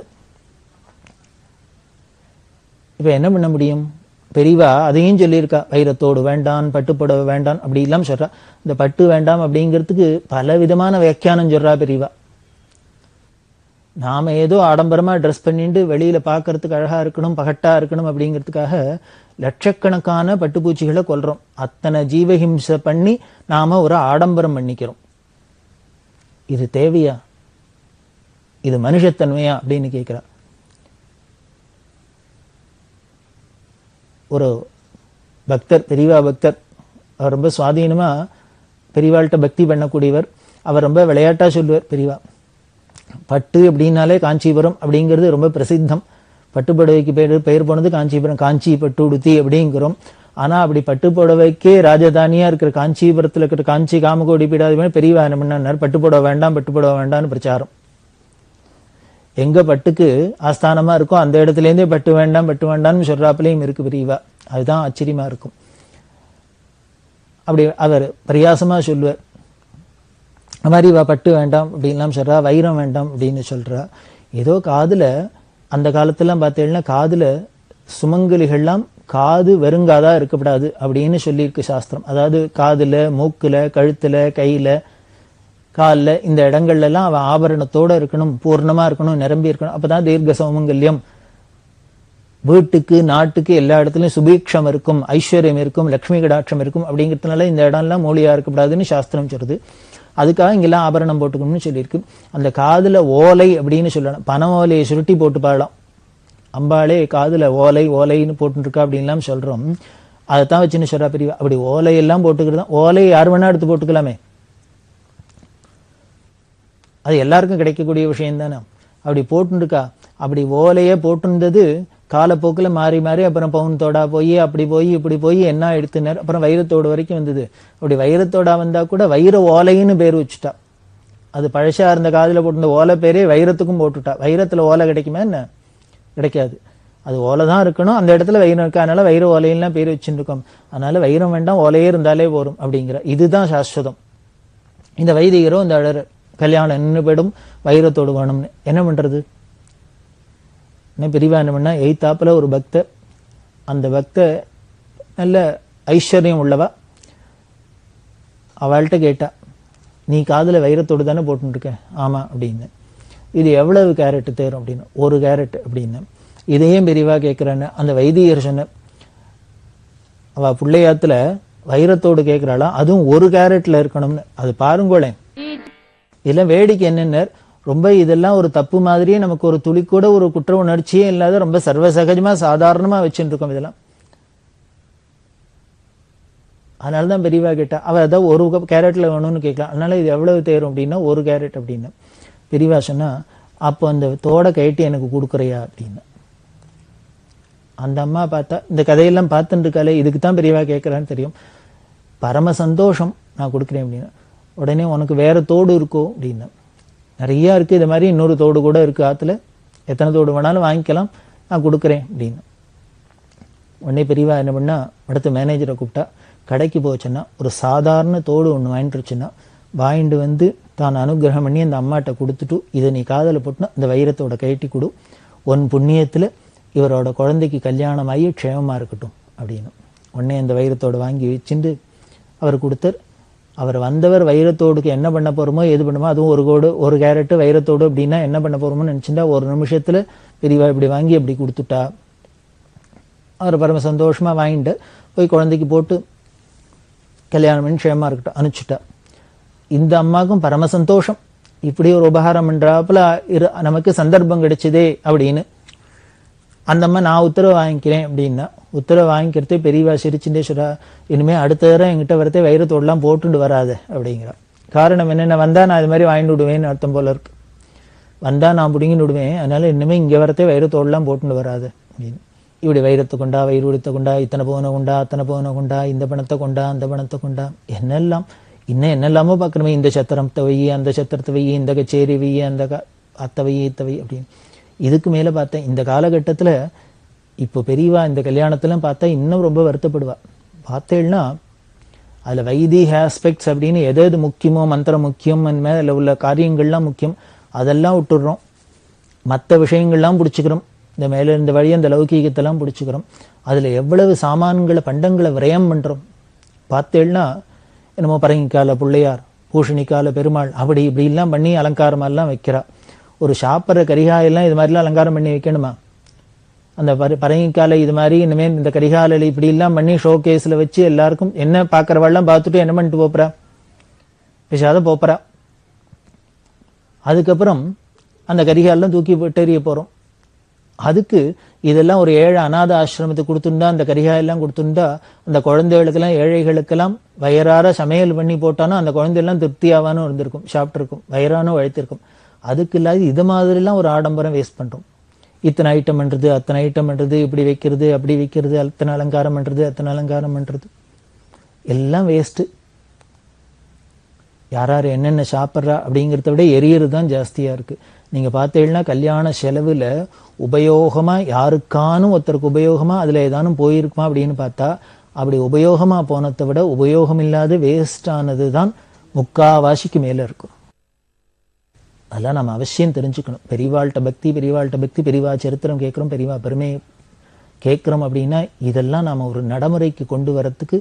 இப்ப என்ன பண்ண முடியும்? பெரியவா அதையும் சொல்லியிருக்கா, வைரத்தோடு வேண்டான், பட்டுப்புடவை வேண்டான் அப்படி எல்லாம் சொல்றா. இந்த பட்டு வேண்டாம் அப்படிங்கிறதுக்கு பல விதமான வியாக்கியானம் சொல்றா பெரியவா. நாம ஏதோ ஆடம்பரமா ட்ரெஸ் பண்ணிட்டு வெளியில பாக்குறதுக்கு அழகா இருக்கணும், பகட்டா இருக்கணும் அப்படிங்கிறதுக்காக லட்சக்கணக்கான பட்டுப்பூச்சிகளை கொல்றோம். அத்தனை ஜீவஹிம்சை பண்ணி நாம ஒரு ஆடம்பரம் பண்ணிக்கிறோம். இது தேவையா? இது மனுஷத்தன்மையா அப்படின்னு கேட்கிறா. ஒரு பக்தர், பெரியவா பக்தர், அவர் ரொம்ப சுவாதீனமா பெரியவாள்கிட்ட பக்தி பண்ணக்கூடியவர். அவர் ரொம்ப விளையாட்டா சொல்லுவார். பெரியவா பட்டு அப்படின்னாலே காஞ்சிபுரம் அப்படிங்கிறது ரொம்ப பிரசித்தம். பட்டு புடவைக்கு பெயர் போனது காஞ்சிபுரம், காஞ்சி பட்டு உடுத்தி அப்படிங்கிறோம். ஆனா அப்படி பட்டு புடவைக்கே ராஜதானியா இருக்கிற காஞ்சிபுரத்துல இருக்கிற காஞ்சி காமகோடி பீடாதிபதி பெரியவா என்ன பண்ணார், பட்டு புடவை வேண்டாம், பட்டு புடவை வேண்டாம்னு பிரச்சாரம். எங்க பட்டுக்கு ஆஸ்தானமா இருக்கோ அந்த இடத்துல இருந்தே பட்டு வேண்டாம், பட்டு வேண்டாம்னு சொல்றாப்புலையும் இருக்கு பெரியவா. அதுதான் ஆச்சரியமா இருக்கும். அப்படி அவர் பரியாசமா சொல்லுவார். அது மாதிரி பட்டு வேண்டாம் அப்படின்லாம் சொல்றா, வைரம் வேண்டாம் அப்படின்னு சொல்றா. ஏதோ காதுல அந்த காலத்துலாம் பார்த்தீங்கன்னா காதுல சுமங்கலிகள்லாம் காது வெறுங்காதா இருக்கக்கூடாது அப்படின்னு சொல்லியிருக்கு சாஸ்திரம். அதாவது காதுல, மூக்குல, கழுத்துல, கையில, காலில் இந்த இடங்கள்ல எல்லாம் அவன் ஆபரணத்தோட இருக்கணும், பூர்ணமா இருக்கணும், நிரம்பி இருக்கணும். அப்பதான் தீர்க்க சௌமங்கல்யம், வீட்டுக்கு நாட்டுக்கு எல்லா இடத்துலயும் சுபீக்ஷம் இருக்கும், ஐஸ்வர்யம் இருக்கும், லட்சுமி கடாட்சம் இருக்கும். அப்படிங்கிறதுனால இந்த இடம்லாம் மூலியா இருக்கக்கூடாதுன்னு சாஸ்திரம் சொல்றது. அதுக்காக இங்கெல்லாம் ஆபரணம் போட்டுக்கணும்னு சொல்லியிருக்கு. அந்த காதுல ஓலை அப்படின்னு சொல்லணும், பனை ஓலையை சுருட்டி போட்டு பாடலாம். அம்பாளே காதுல ஓலை ஓலைன்னு போட்டுருக்கா அப்படின்லாம் சொல்றோம். அதைத்தான் வச்சுன்னு சொல்றா பெரியவா. அப்படி ஓலையெல்லாம் போட்டுக்கிறது தான். ஓலையை யார் வேணா எடுத்து போட்டுக்கலாமே, அது எல்லாருக்கும் கிடைக்கக்கூடிய விஷயம் தானே. அப்படி போட்டுருக்கா. அப்படி ஓலையே போட்டிருந்தது காலப்போக்கில் மாறி மாறி அப்புறம் பவுன் தோடா போய் அப்படி போய் இப்படி போய் என்ன எடுத்துனார். அப்புறம் வைரத்தோடு வரைக்கும் வந்தது. அப்படி வைரத்தோடா வந்தா கூட வைர ஓலைன்னு பேர் வச்சுட்டா. அது பழசா இருந்த காதில் போட்டிருந்த ஓலை பேரே வைரத்துக்கும் போட்டுட்டா. வைரத்துல ஓலை கிடைக்குமா என்ன? கிடைக்காது. அது ஓலை தான் இருக்கணும். அந்த இடத்துல வைரம் இருக்கா, அதனால வைர ஓலையெல்லாம் பேர் வச்சுட்டு இருக்கோம். அதனால வைரம் வேண்டாம், ஓலையே இருந்தாலே போரும் அப்படிங்கிற இதுதான் சாஸ்வதம். இந்த வைதிகரோ இந்த அழற கல்யாணம் நின்று போயிடும், வைரத்தோடு வேணும்னு. என்ன பண்றது? என்ன பெரியவா என்ன பண்ணா, எய்த்தாப்புல ஒரு பக்தர், அந்த பக்த நல்ல ஐஸ்வர்யம் உள்ளவா, அவள்கிட்ட கேட்டா, நீ காதுல வைரத்தோடு தானே போட்டுருக்க? ஆமா அப்படின்னு. இது எவ்வளவு கேரட் தேரும் அப்படின்னு. 1 கேரட் அப்படின்னு. இதையும் பெரியவா கேட்கிறான்னு அந்த வைத்தியர் சொன்ன, அவ பிள்ளையாத்துல வைரத்தோடு கேட்கிறாளா, அதுவும் 1 கேரட்ல இருக்கணும்னு. அது பாருங்களேன். இதெல்லாம் வேடிக்கை என்னன்னு, ரொம்ப இதெல்லாம் ஒரு தப்பு மாதிரியே நமக்கு ஒரு துளி கூட ஒரு குற்ற உணர்ச்சியே இல்லாத ரொம்ப சர்வசகஜமா சாதாரணமா வச்சுட்டு இருக்கோம் இதெல்லாம். அதனாலதான் பெரியவா கேட்டா, அவ அதான் 1 கேரட்ல வேணும்னு கேட்கலாம். அதனால இது எவ்வளவு தேரும் அப்படின்னா 1 கேரட் அப்படின்னு. பெரியவா சொன்னா, அப்போ அந்த தோடை கைட்டு எனக்கு கொடுக்குறியா அப்படின்னு. அந்த அம்மா பார்த்தா, இந்த கதையெல்லாம் பார்த்துட்டு இருக்காளே, இதுக்கு தான் பெரியவா கேட்கறான்னு தெரியும். பரம சந்தோஷம், நான் கொடுக்குறேன் அப்படின்னு. உடனே உனக்கு வேற தோடு இருக்கோ அப்படின்னு. நிறைய இருக்கு, இது மாதிரி இன்னொரு தோடு கூட இருக்கு ஆத்துல, எத்தனை தோடு வேணாலும் வாங்கிக்கலாம், நான் கொடுக்குறேன் அப்படின்னு. உடனே பெரியவா என்ன பண்ணா, அடுத்த மேனேஜரை கூப்பிட்டா, கடைக்கு போச்சுன்னா ஒரு சாதாரண தோடு ஒன்று வாங்கிட்டுருச்சுன்னா வாங்கிட்டு வந்து தான் அனுகிரகம் பண்ணி அந்த அம்மாட்ட கொடுத்துட்டு, இதை நீ காதல போட்டுனா இந்த வைரத்தோட கைட்டி கொடு, உன் புண்ணியத்துல இவரோட குழந்தைக்கு கல்யாணம் ஆகி க்ஷேமமா இருக்கட்டும் அப்படின்னு. உடனே அந்த வைரத்தோடு வாங்கி வச்சுட்டு அவர் கொடுத்தார். அவர் வந்தவர் வைரத்தோடுக்கு என்ன பண்ண போறோமோ எது பண்ணுமோ, அதுவும் 1 கேரட் வைரத்தோடு அப்படின்னா என்ன பண்ண போறோமோன்னு நினைச்சுட்டா, 1 நிமிஷத்துல பெரியவா இப்படி வாங்கி அப்படி கொடுத்துட்டா. அவர் பரம சந்தோஷமா வாங்கிட்டு போய் குழந்தைக்கு போட்டு கல்யாணம் பண்ணி க்ஷேமா இருக்கட்டும் அனுப்பிச்சுட்டா. இந்த அம்மாவுக்கும் பரம சந்தோஷம், இப்படி ஒரு உபகாரம் பண்றாப்புல நமக்கு சந்தர்ப்பம் கிடைச்சதே அப்படின்னு. அந்த அம்மா, நான் உத்தரவு வாங்கிக்கிறேன் அப்படின்னா, உத்தரவு வாங்கிக்கிறதே பெரியவா சிரிச்சுட்டே சொல்றா, இனிமே அடுத்த தடவை என்கிட்ட வரத்தே வைரத்தோடலாம் போட்டுட்டு வராது அப்படிங்கிறா. காரணம் என்னென்ன, வந்தா நான் இது மாதிரி வாங்கிட்டு விடுவேன்னு அர்த்தம் போல இருக்கு. வந்தா நான் பிடிங்கிட்டு விடுவேன், அதனால இனிமே இங்க வரத்தே வைரத்தோடலாம் போட்டுட்டு வராது அப்படின்னு. இப்படி வைரத்தை கொண்டா, வைரூரியத்தை கொண்டா, இத்தனை பவுனை கொண்டா, அத்தனை பவுனை கொண்டா, இந்த பணத்தை கொண்டா, அந்த பணத்தை கொண்டா, என்னெல்லாம் இன்னும் என்னெல்லாமோ பார்க்கணுமே, இந்த சத்திரத்தை வை, அந்த சத்திரத்தை வை, இந்த கச்சேரி வை, அந்த அத்தை வை, இத்த வை அப்படின்னு. இதுக்கு மேல பார்த்தேன், இந்த காலகட்டத்துல இப்போ பெரியவா இந்த கல்யாணத்துல பார்த்தா இன்னும் ரொம்ப வருத்தப்படுவா. பார்த்தேன்னா அதுல வைதிக ஆஸ்பெக்ட்ஸ் அப்படின்னு எது எது முக்கியமோ, மந்திரம் முக்கியம், மேல உள்ள காரியங்கள்லாம் முக்கியம், அதெல்லாம் விட்டுடுறோம். மற்ற விஷயங்கள்லாம் பிடிச்சிக்கிறோம், இந்த மேல இந்த வழி அந்த லௌகீகத்தெல்லாம் பிடிச்சிக்கிறோம். அதுல எவ்வளவு சாமான்களை பண்டங்களை விரயம் பண்றோம். பார்த்தேன்னா என்னமோ பரங்கிக்கால பிள்ளையார், பூஷணிக்கால பெருமாள், அப்படி இப்படி எல்லாம் பண்ணி அலங்காரமெல்லாம் வைக்கிறா. ஒரு சாப்பிட்ற கரிகாயெல்லாம் இது மாதிரிலாம் அலங்காரம் பண்ணி வைக்கணுமா? அந்த பரங்கிக்கால இது மாதிரி இனிமேல் இந்த கரிகாலில் இப்படி எல்லாம் பண்ணி ஷோ கேஸ்ல வச்சு எல்லாருக்கும் என்ன பார்க்கறவெல்லாம் பார்த்துட்டு என்ன பண்ணிட்டு போப்புறா, விஷாத போப்புறா. அதுக்கப்புறம் அந்த கரிகாலெல்லாம் தூக்கி விட்டெறிய போறோம். அதுக்கு இதெல்லாம் ஒரு 7 அநாத ஆசிரமத்துக்கு கொடுத்துருந்தா, அந்த கரிகாயெல்லாம் கொடுத்துருந்தா, அந்த குழந்தைகளுக்கெல்லாம் ஏழைகளுக்கெல்லாம் வயறார சமையல் பண்ணி போட்டானோ அந்த குழந்தையெல்லாம் திருப்தியாவானும் இருந்திருக்கும், சாப்பிட்டுருக்கும், வயறானும் வழித்திருக்கும். அதுக்கு இல்லாது இது மாதிரிலாம் ஒரு ஆடம்பரம் வேஸ்ட் பண்றோம். இத்தனை ஐட்டம் பண்றது, அத்தனை ஐட்டம் பண்றது, இப்படி வைக்கிறது, அப்படி வைக்கிறது, அத்தனை அலங்காரம் பண்றது, அத்தனை அலங்காரம் பண்றது, எல்லாம் வேஸ்ட். யார் என்னென்ன சாப்பிட்றா அப்படிங்கிறத விட எரியறது தான் ஜாஸ்தியா இருக்கு. நீங்க பார்த்தீங்கன்னா கல்யாண செலவுல உபயோகமா யாருக்கானும் ஒருத்தருக்கு உபயோகமா அதுல ஏதானும் போயிருக்குமா அப்படின்னு பார்த்தா, அப்படி உபயோகமா போனதை விட உபயோகம் இல்லாத வேஸ்ட் ஆனதுதான் முக்காவாசிக்கு மேல இருக்கும். அதெல்லாம் நம்ம அவசியம் தெரிஞ்சுக்கணும். பெரியவாள்கிட்ட பக்தி, பெரியவாள்கிட்ட பக்தி, பெரியவா சரித்திரம் கேட்கிறோம், பெரியவா பெருமை கேட்கிறோம் அப்படின்னா இதெல்லாம் நாம ஒரு நடைமுறைக்கு கொண்டு வரத்துக்கு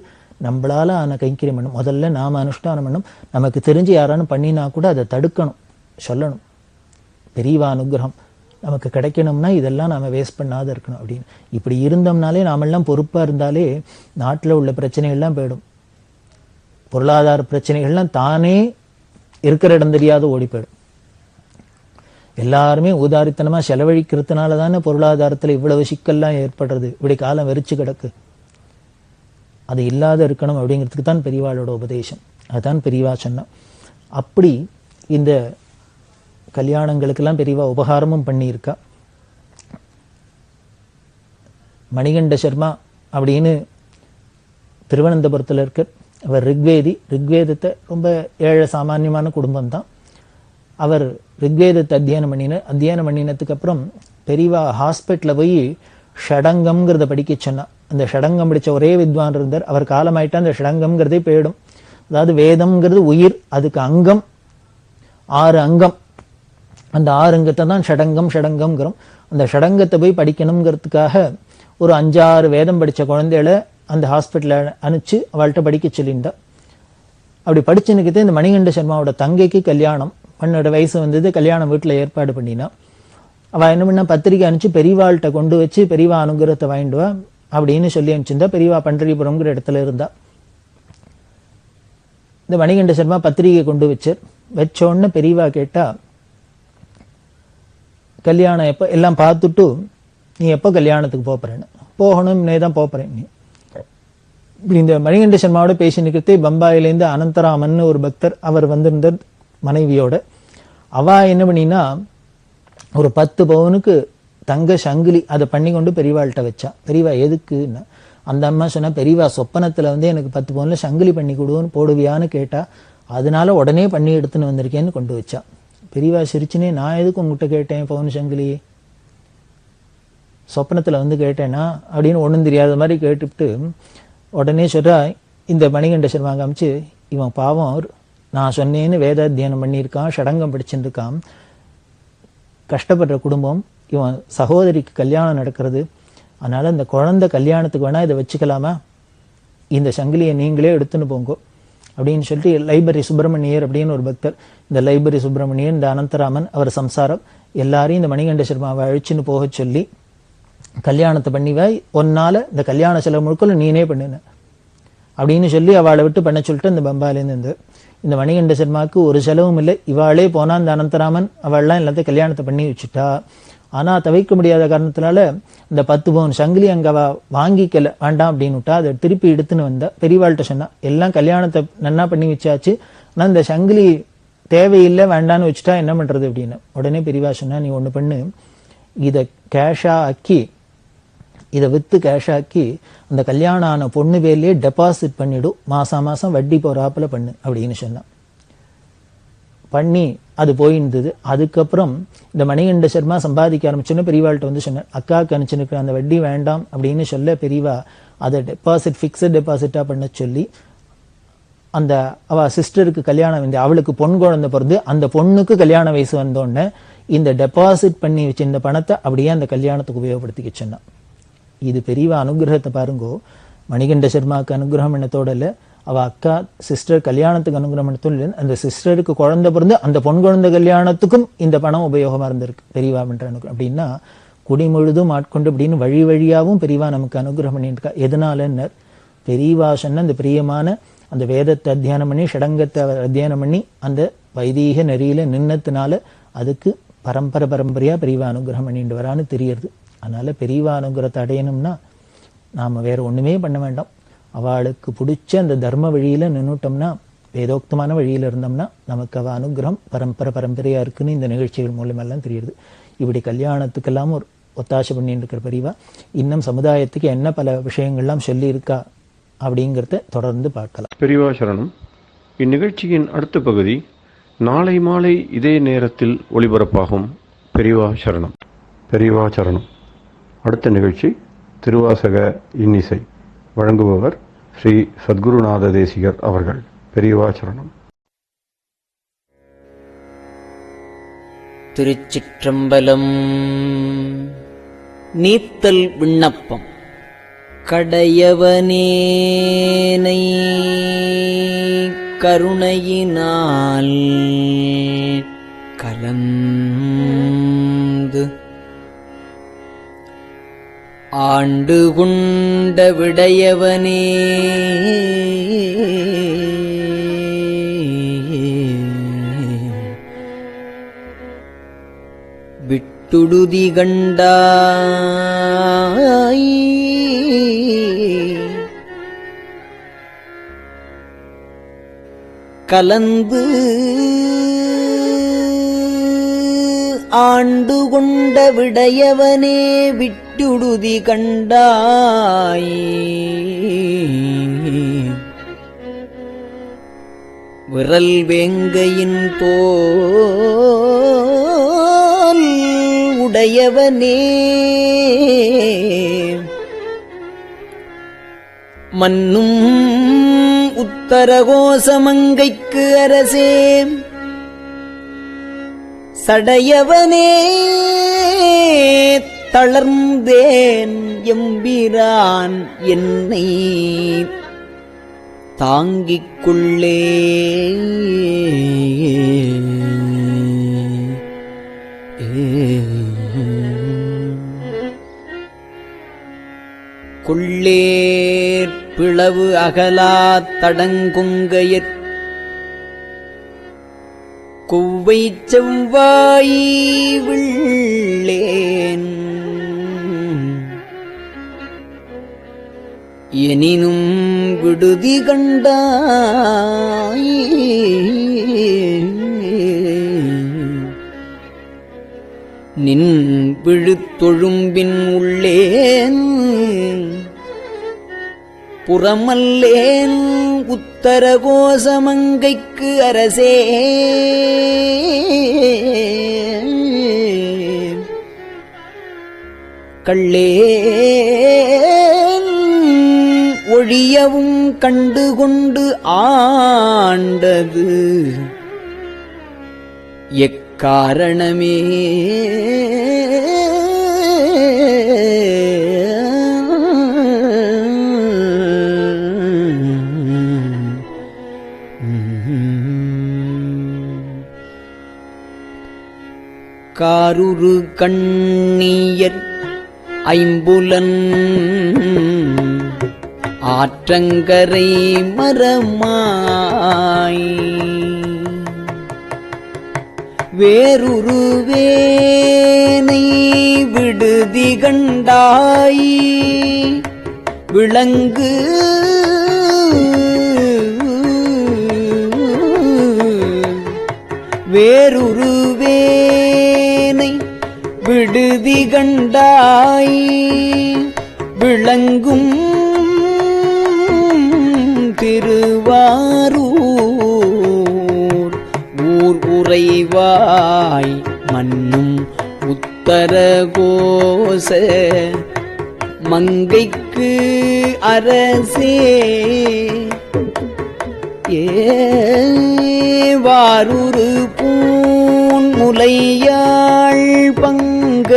நம்மளால ஆன கைங்கரியம் பண்ணும். முதல்ல நாம அனுஷ்டானம் பண்ணும். நமக்கு தெரிஞ்சு யாரானும் பண்ணினா கூட அதை தடுக்கணும், சொல்லணும். பெரியவா அனுகிரகம் நமக்கு கிடைக்கணும்னா இதெல்லாம் நாம வேஸ்ட் பண்ணாத இருக்கணும் அப்படின்னு. இப்படி இருந்தோம்னாலே நாமெல்லாம் பொறுப்பா இருந்தாலே நாட்டில் உள்ள பிரச்சனைகள்லாம் போயிடும். பொருளாதார பிரச்சனைகள்லாம் தானே இருக்கிற இடம் தெரியாத ஓடி போயிடும். எல்லாருமே உதாரித்தனமா செலவழிக்கிறதுனால தானே பொருளாதாரத்துல இவ்வளவு சிக்கல்லாம் ஏற்படுறது. இப்படி காலம் வெறிச்சு கிடக்கு. அது இல்லாத இருக்கணும் அப்படிங்கிறதுக்கு தான் பெரியவாளோட உபதேசம். அதுதான் பெரியவா சொன்னா. அப்படி இந்த கல்யாணங்களுக்கெல்லாம் பெரியவா உபகாரமும் பண்ணியிருக்கா. மணிகண்ட சர்மா அப்படின்னு திருவனந்தபுரத்தில் இருக்க அவர் ரிக்வேதி. ரிக்வேதத்தை ரொம்ப ஏழை சாமானியமான குடும்பம் தான். அவர் ரிக்வேதத்தை அத்தியானம் பண்ணினதுக்கு அப்புறம் பெரியவா ஹாஸ்பிட்டலில் போய் ஷடங்கம்ங்கிறத படிக்க சொன்னா. அந்த ஷடங்கம் படித்த ஒரே வித்வான் இருந்தார். அவர் காலமாயிட்டா அந்த ஷடங்கம்ங்கிறதே போயிடும். அதாவது வேதம்ங்கிறது உயிர், அதுக்கு அங்கம். 6 அங்கம். அந்த 6 அங்கத்தை தான் ஷடங்கம்ங்கிறோம். அந்த ஷடங்கத்தை போய் படிக்கணுங்கிறதுக்காக ஒரு 5-6 வேதம் படிச்ச குழந்தைகளை அந்த ஹாஸ்பிட்டலில் அனுப்பிச்சு அவள்கிட்ட படிக்க சொல்லியிருந்தா. அப்படி படிச்சுன்னுக்கிட்டே இந்த மணிகண்ட சர்மாவோட தங்கைக்கு கல்யாணம் 12 வயசு வந்தது. கல்யாணம் வீட்டில் ஏற்பாடு பண்ணினா. அவள் என்ன பண்ணா, பத்திரிக்கை அனுப்பிச்சு பெரியவாள்கிட்ட கொண்டு வச்சு பெரியவா அனுகிரகத்தை வாங்கிடுவா அப்படின்னு சொல்லி அனுப்பிச்சிருந்தா. பெரியவா பண்டரிபுரம்ங்கிற இடத்துல இருந்தா. இந்த மணிகண்ட சர்மா பத்திரிகை கொண்டு வச்சார். வச்ச உடனே பெரியவா கேட்டா, கல்யாணம் எப்போ எல்லாம் பார்த்துட்டு நீ எப்போ கல்யாணத்துக்கு போறேன்னு. போகணும், நீ தான் போறேன் நீ. இப்படி இந்த மணிகண்ட சர்மாவோட பேசினுக்கிறதே பம்பாயிலேருந்து அனந்தராமன் ஒரு பக்தர் அவர் வந்திருந்தார் மனைவியோட. அவ என்ன பண்ணினா, ஒரு 10 பவுனுக்கு தங்க சங்கிலி அதை பண்ணி கொண்டு பெரியவாள்கிட்ட வச்சா. பெரியவா எதுக்குன்னா, அந்த அம்மா சொன்னா, பெரியவா சொப்பனத்துல எனக்கு 10 பவுன்ல சங்கிலி பண்ணி கொடுன்னு போடுவியான்னு கேட்டா, அதனால உடனே பண்ணி எடுத்துன்னு வந்திருக்கேன்னு கொண்டு வச்சா. பெரியவா சிரிச்சுனே, நான் எதுக்கு உங்ககிட்ட கேட்டேன் பவுன் சங்கிலி, சொப்பனத்துல கேட்டேனா அப்படின்னு ஒண்ணும் தெரியாத மாதிரி கேட்டுவிட்டு உடனே சொல்றா, இந்த மணிகண்ட சர்மா காமிச்சு, இவன் பாவம் நான் சொன்னேன்னு வேதாத்தியானம் பண்ணியிருக்கான், ஷடங்கம் படிச்சுருக்கான், கஷ்டப்படுற குடும்பம், இவன் சகோதரிக்கு கல்யாணம் நடக்கிறது, அதனால இந்த குழந்தை கல்யாணத்துக்கு வேணா இதை வச்சுக்கலாமா, இந்த சங்கிலியை நீங்களே எடுத்துன்னு போங்கோ அப்படின்னு சொல்லிட்டு லைப்ரரி சுப்பிரமணியர் அப்படின்னு ஒரு பக்தர், இந்த லைப்ரரி சுப்பிரமணியர், இந்த அனந்தராமன், அவர் சம்சாரம் எல்லாரையும் இந்த மணிகண்ட சர்மாவை அழிச்சுன்னு போக சொல்லி கல்யாணத்தை பண்ணிவாய், ஒன்னால இந்த கல்யாண செலவு முழுக்கல நீனே பண்ணுன அப்படின்னு சொல்லி அவளை விட்டு பண்ண சொல்லிட்டு இந்த பம்பாலேருந்து இந்த மணிகண்ட சர்மாவுக்கு ஒரு செலவும் இல்லை. இவாளே போனா இந்த அனந்தராமன் அவள்லாம் எல்லாத்தையும் கல்யாணத்தை பண்ணி வச்சுட்டா. ஆனா தவிர்க்க முடியாத காரணத்தினால இந்த 10 பவுன் சங்கிலி அங்க வாங்கிக்கல, வேண்டாம் அப்படின்னு விட்டா. அதை திருப்பி எடுத்துன்னு வந்தா. பெரியவாள்கிட்ட சொன்னா, எல்லாம் கல்யாணத்தை நன்னா பண்ணி வச்சாச்சு, ஆனா இந்த சங்கிலி தேவையில்லை, வேண்டான்னு வச்சுட்டா என்ன பண்றது அப்படின்னு. உடனே பெரியவா சொன்னா, நீ ஒண்ணு பண்ணு, இதை கேஷா ஆக்கி, இதை வித்து கேஷாக்கி அந்த கல்யாணம் ஆன பொண்ணு பேர்லயே டெபாசிட் பண்ணிடும், மாசம் மாசம் வட்டி போறாப்புல பண்ணு அப்படின்னு சொன்னான். பண்ணி அது போயிருந்தது. அதுக்கப்புறம் இந்த மணிகண்ட சர்மா சம்பாதிக்க ஆரம்பிச்சோன்னு பெரியவாள்கிட்ட சொன்னேன், அக்காவுக்கு அனுப்பிச்சுருக்கிற அந்த வட்டி வேண்டாம் அப்படின்னு சொல்ல பெரியவா அதை டெபாசிட் ஃபிக்ஸட் டெபாசிட்டா பண்ண சொல்லி, அந்த அவ சிஸ்டருக்கு கல்யாணம் அவளுக்கு பொன் குழந்தை பிறந்து அந்த பொண்ணுக்கு கல்யாண வயசு வந்தோடனே இந்த டெபாசிட் பண்ணி வச்சு இந்த பணத்தை அப்படியே அந்த கல்யாணத்துக்கு உபயோகப்படுத்திக்க சொன்னான். இது பெரியவா அனுகிரகத்தை பாருங்கோ. மணிகண்ட சர்மாவுக்கு அனுகிரகம் பண்ணத்தோட இல்லை, அவ அக்கா சிஸ்டர் கல்யாணத்துக்கு அனுகிரகம் பண்ணத்தோடு இல்லை, அந்த சிஸ்டருக்கு குழந்தை பிறந்து அந்த பொன் குழந்தை கல்யாணத்துக்கும் இந்த பணம் உபயோகமா இருந்திருக்கு பெரியவா பண்ற அனுகிரகம். அப்படின்னா குடி முழுதும் ஆட்கொண்டு அப்படின்னு வழி வழியாவும் பெரியவா நமக்கு அனுகிரகம் பண்ணிட்டு இருக்கா. எதனாலன்னு பெரியவா சொன்ன அந்த பிரியமான அந்த வேதத்தை அத்தியானம் பண்ணி ஷடங்கத்தை அத்தியானம் பண்ணி அந்த வைதீக நெறியில நின்னத்தினால அதுக்கு பரம்பரையா பெரியவா அனுகிரகம் பண்ணிட்டு வரான்னு தெரியறது. அதனால பெரியவா அனுகிரகத்தை அடையணும்னா நாம வேற ஒண்ணுமே பண்ண வேண்டாம். அவளுக்கு பிடிச்ச அந்த தர்ம வழியில நின்னுட்டோம்னா, வேதோக்தமான வழியில இருந்தோம்னா நமக்கு அவ அனுகிரகம் பரம்பரையா இருக்குன்னு இந்த நிகழ்ச்சிகள் மூலமெல்லாம் தெரியுது. இப்படி கல்யாணத்துக்கெல்லாம் ஒரு ஒத்தாசை பண்ணிட்டு இருக்கிற பெரியவா இன்னும் சமுதாயத்துக்கு என்ன பல விஷயங்கள்லாம் சொல்லி இருக்கா அப்படிங்கிறத தொடர்ந்து பார்க்கலாம். பெரியவா சரணம். இந்நிகழ்ச்சியின் அடுத்த பகுதி நாளை மாலை இதே நேரத்தில் ஒளிபரப்பாகும். பெரியவா சரணம். பெரியவா சரணம். அடுத்த நிகழ்ச்சி திருவாசக இன்னிசை. வழங்குபவர் ஸ்ரீ சத்குருநாத தேசிகர் அவர்கள். பெரியவா சரணம். திருச்சிற்றம்பலம். நீத்தல் விண்ணப்பம். கடையவனேனை கருணையினால் கலந்து ஆண்டு கொண்ட விடையவனே விட்டுடுதி கண்டாய் கலந்து ஆண்டு கொண்ட விடையவனே விட்டுடுதி கண்டாய் விரல் வேங்கையின் தோல் உடையவனே மன்னும் உத்தரகோசமங்கைக்கு அரசே சடையவனே தளர்ந்தேன் எம்பிரான் என்னை தாங்கிக் கொள்ளே. கொள்ளேற் பிளவு அகலாத் தடங்குங்கையற் கொவ்வை செவ்வாய் விள்ளேன் எனினும் விடுதி கண்டாய். நின் விழுத்தொழும்பின் உள்ளேன் புறமல்லேன் உத்தர கோசமங்கைக்கு அரசே. கள்ளேன் ஒழியவும் கண்டுகொண்டு ஆண்டது எக்காரணமே. காருரு கண்ணியர் ஐம்புலன் ஆற்றங்கரை மரமாய் வேருருவேனை விடுதி கண்டாய். விளங்கு வேருருவேனை விடுதி கண்டாய். விளங்கும் திருவாரூர் ஊர் உறைவாய் மன்னும் உத்தர கோச மங்கைக்கு அரசே. வாருரு பூன் முலையாள் பங்க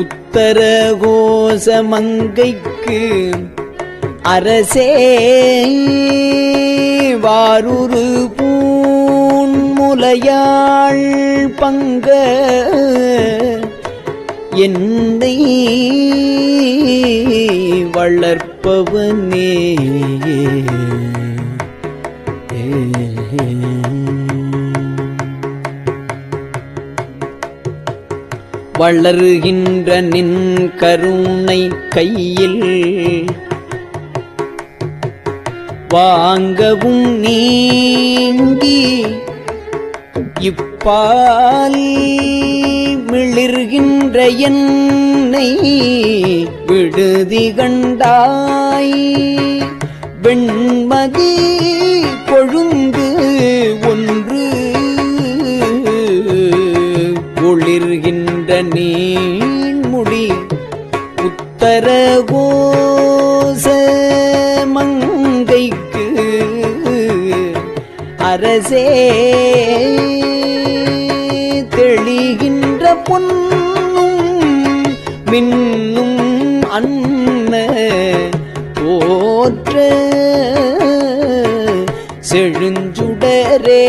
உத்தர கோச மங்கைக்கு அரசே. வாருரு பூன் முலையாள் பங்க என்னை வளர்ப்பவனே. வளருகின்ற நின் கருணை கையில் வாங்கவும் நீங்கி இப்பால் மிளிர்கின்ற என்னை விடுதி கண்டாய். வெண்மதி கொழுந்து ஒன்று ஒளிர்கின்ற நீண்முடி உத்தர கோச மங்கைக்கு அரசே. தெளிகின்ற பொன்னும் மின்னும் அன்ன போற்ற செழுஞ்சுடரே.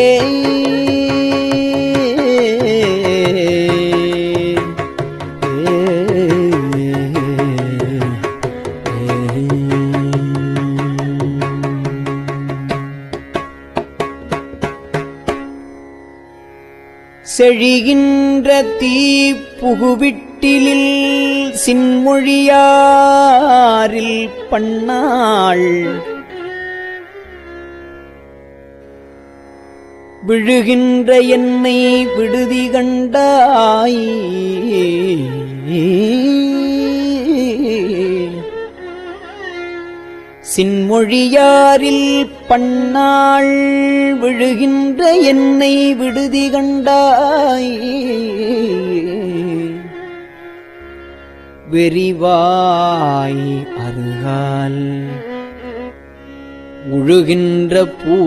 செழிகின்ற தீப்புகுவிட்டிலில் சின்மொழியாரில் பண்ணாள் விழுகின்ற என்னை விடுதி கண்டாய். சின்மொழியாரில் பண்ணாள் விழுகின்ற என்னை விடுதி கண்டாய். வெறிவாய் அருகால் உழுகின்ற பூமுடி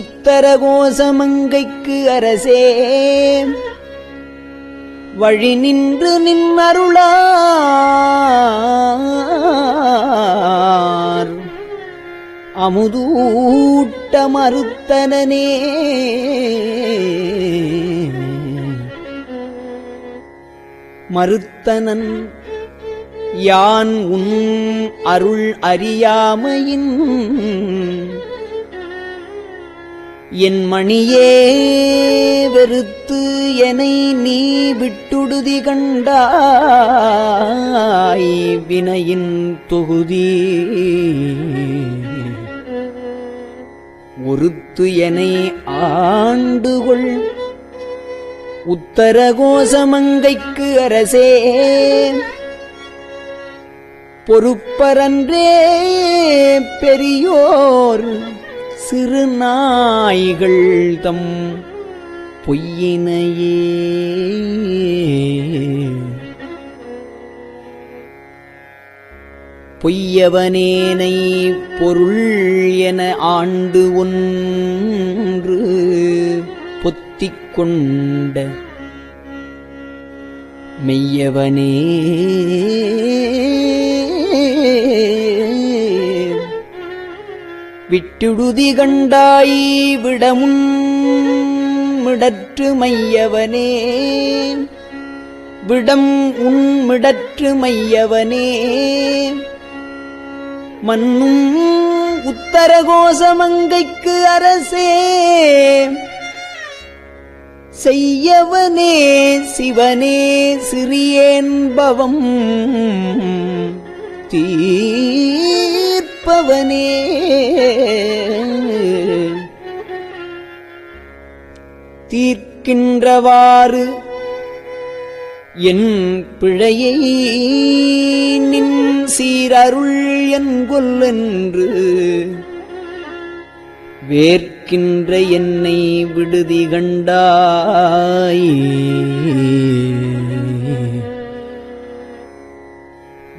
உத்தரகோசமங்கைக்கு அரசே வழி நின்று நின்னருளார் அமுதூட்ட மறுத்தனனே மறுத்தனன் யான் உன் அருள் அறியாமையின் என் மணியே வெறுத்து என்னை நீ விட்டுடுதி கண்டாய் வினையின் தொகுதி ஒருத்து என்னை ஆண்டுகொள் உத்தரகோசமங்கைக்கு அரசே பொறுப்பரன்றே பெரியோர் சிறு நாய்கள் தம் பொய்யினையே பொய்யவனேனை பொருள் என ஆண்டு ஒன்று பொத்திக் கொண்ட மெய்யவனே விட்டுடுதி கண்டாய் விடமுன் மிடற்று மையவனே விடம் உன் மிடற்று மையவனே மன்னும் உத்தரகோசமங்கைக்கு அரசே செய்யவனே சிவனே சிறியேன் பவம் தீர்ப்பவனே தீர்க்கின்றவாறு என் பிழையை நின் சீரருள் என்கொல் என்று வேர்க்கின்ற என்னை விடுதி கண்டாய்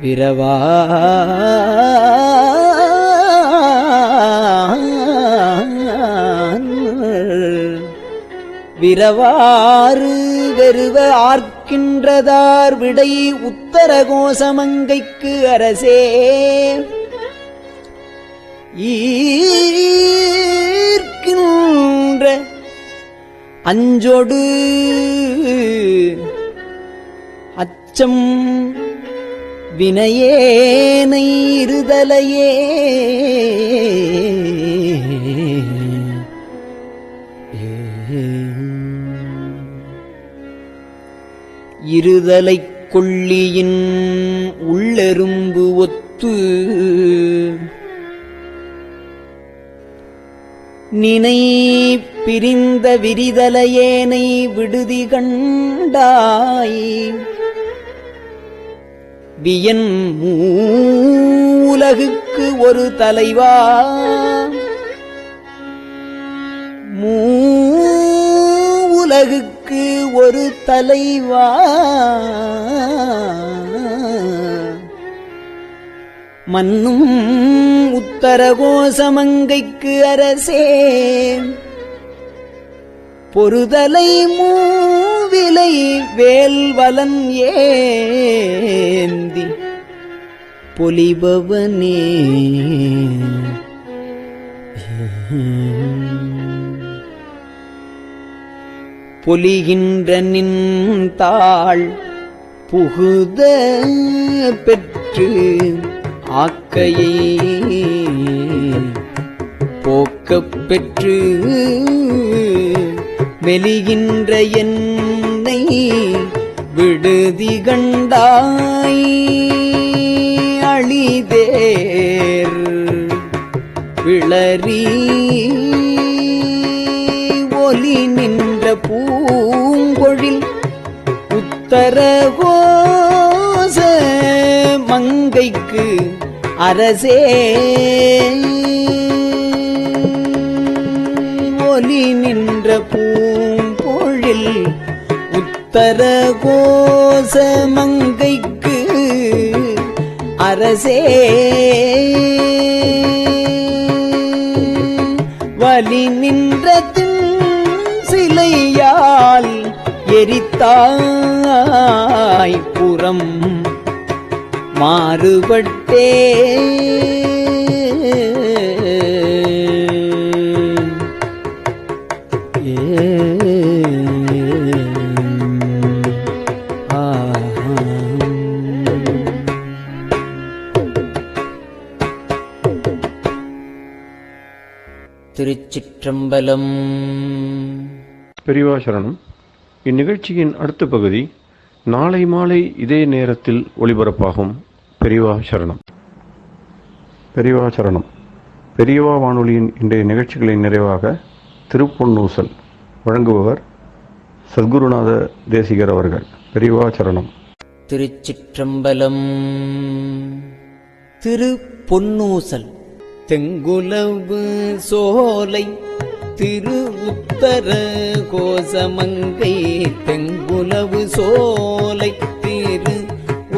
விரவா விரவாறு வெறுவ ஆர்க்கின்றதார் விடை உத்தரகோசமங்கைக்கு அரசே ஈர்க்கின்ற அஞ்சொடு அச்சம் வினையேனை இருதலையே இருதலைக் கொள்ளியின் உள்ளெரும்பு ஒத்து நினை பிரிந்த விரிதலையேனை விடுதி கண்டாய் வியன் மூலகுக்கு ஒரு தலைவா மூலகுக்கு ஒரு தலைவா மன்னும் உத்தரகோசமங்கைக்கு அரசே பொறுதலை மூவிலை வேல்வலன் ஏந்தி பொலிபவனே பொலிகின்ற நின் தாள் புகுத பெற்று ஆக்கையை போக்கப் பெற்று மெலிகின்ற என்னை விடுதி கண்டாய் அழிதேர் விளரி ஒலி நின்ற பூங்கொழில் உத்தரகோச மங்கைக்கு அரசே ஒலி நின்ற பூங்கொழில் உத்தரகோச மங்கைக்கு அரசே வலி நின்ற சிலையால் எரித்தாய் புறம் மாறுபட்டே திருச்சிற்றம்பலம். பெரியவா சரணம். இந்நிகழ்ச்சியின் அடுத்த பகுதி நாளை மாலை இதே நேரத்தில் ஒளிபரப்பாகும். பெரியவா சரணம். பெரியவா சரணம். பெரியவா வானொலியின் இன்றைய நிகழ்ச்சிகளின் நிறைவாக திருப்பொன்னூசல் வழங்குபவர் சத்குருநாத தேசிகர் அவர்கள். பெரியவா சரணம். திருச்சிற்றம்பலம். திருப்பொன்னூசல். தெங்குலவு சோலை திரு உத்தர கோசமங்கை. தெங்குலவு சோலை திரு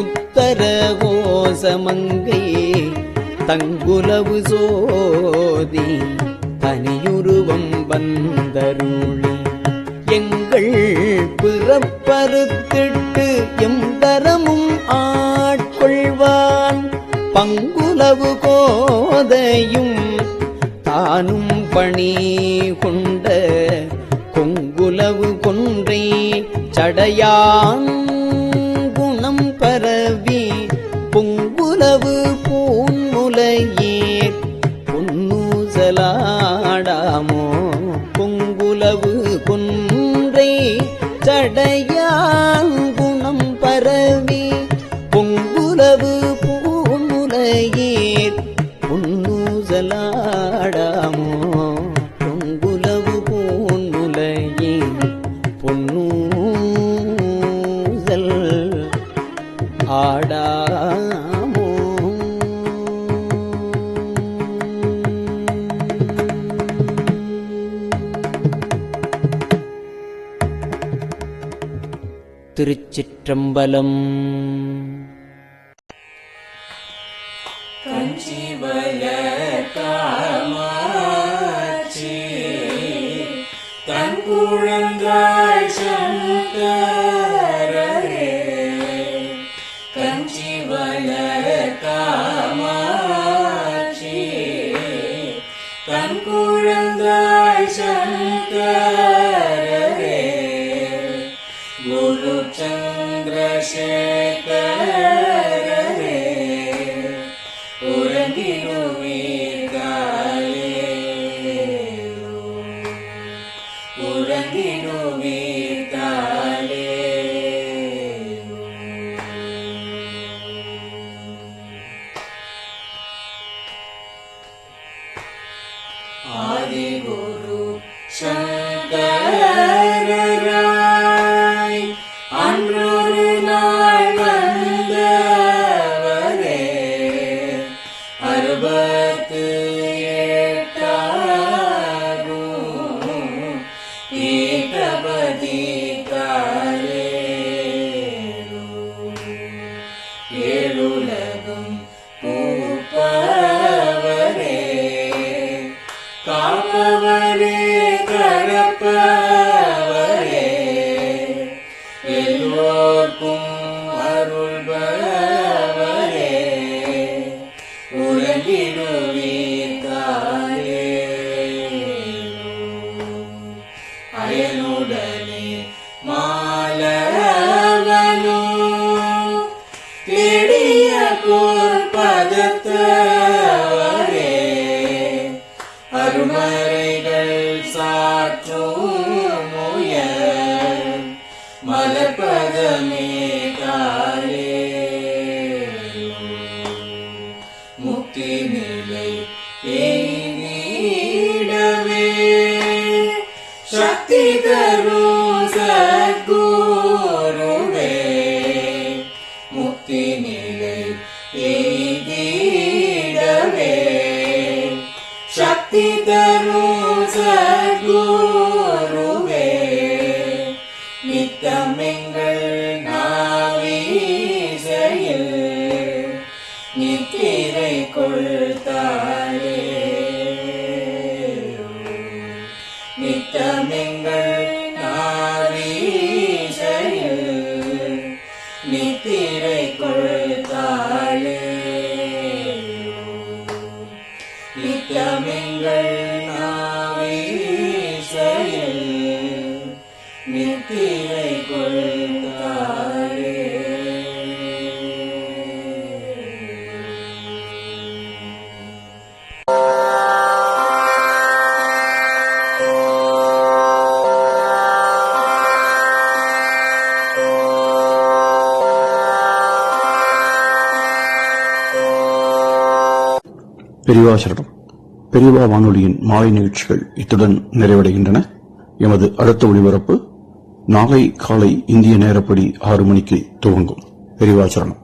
உத்தர கோசமங்கை. தங்குலவு சோதி தனியுருவம் வந்தருளி எங்கள் பிறப்பறுத்திட்டு எம்பரமும் ஆட்கொள்வான். பங்குலவு கோதையும் தானும் பணி கொண்ட கொங்குலவு கொன்றை சடையான் குணம் பரவி பொங்குலவு பூன்முலையீர் பொன்னூசலாடாமோ. பொங்குலவு கொன்றை சடையான் குணம் பரவி பொங்குலவு பூன்முலையீர் பொன்னூசலாடாமோ. பொங்குலவு பூன்முலையீர் பொன்னூசல் ஆடாமோ. திருச்சிற்றம்பலம். தங்குழந்தாய் சங்கரரே கஞ்சி வளர் காமாட்சி. தங்குழந்தாய் சங்கரரே குரு சந்திரசேகரரே உறங்கிடுவீர்களே உறங்கிடுவீர்களே. ஆதிகுரு சங்கரராய் அன்றொரு நாள் வந்தவரே. 68 பீட்டபதி காலேரு. ஏழுலகும் பூப்பவரே காப்பவரே கரப்பவரே எல்லோர்க்கும் அருள்பவரே உறங்கிடுவீர்களே. அயனுடனே மாலவனோ தேடிய பொற்பதத்தவரே அருமறைகள் சாற்றும் முயல் மலர்பதமே காலே. முக்தி நிலை எய்திடவே சக்தி தரும் சத்குருவே. முக்தி நிலை எய்திடவே சக்தி தரும் சத்குருவே. நித்தமெங்கள் நாவீசையில் நித்திரை கொள்தாயே. எங்கள் நாவீசையில் நித்திரை கொள்ளாரே. பெரியவா சரணம். பெரியவா வானொலியின் மாலை நிகழ்ச்சிகள் இத்துடன் நிறைவடைகின்றன. எமது அடுத்த ஒளிபரப்பு நாளை காலை இந்திய நேரப்படி 6 மணிக்கு துவங்கும். பெரியவா சரணம்.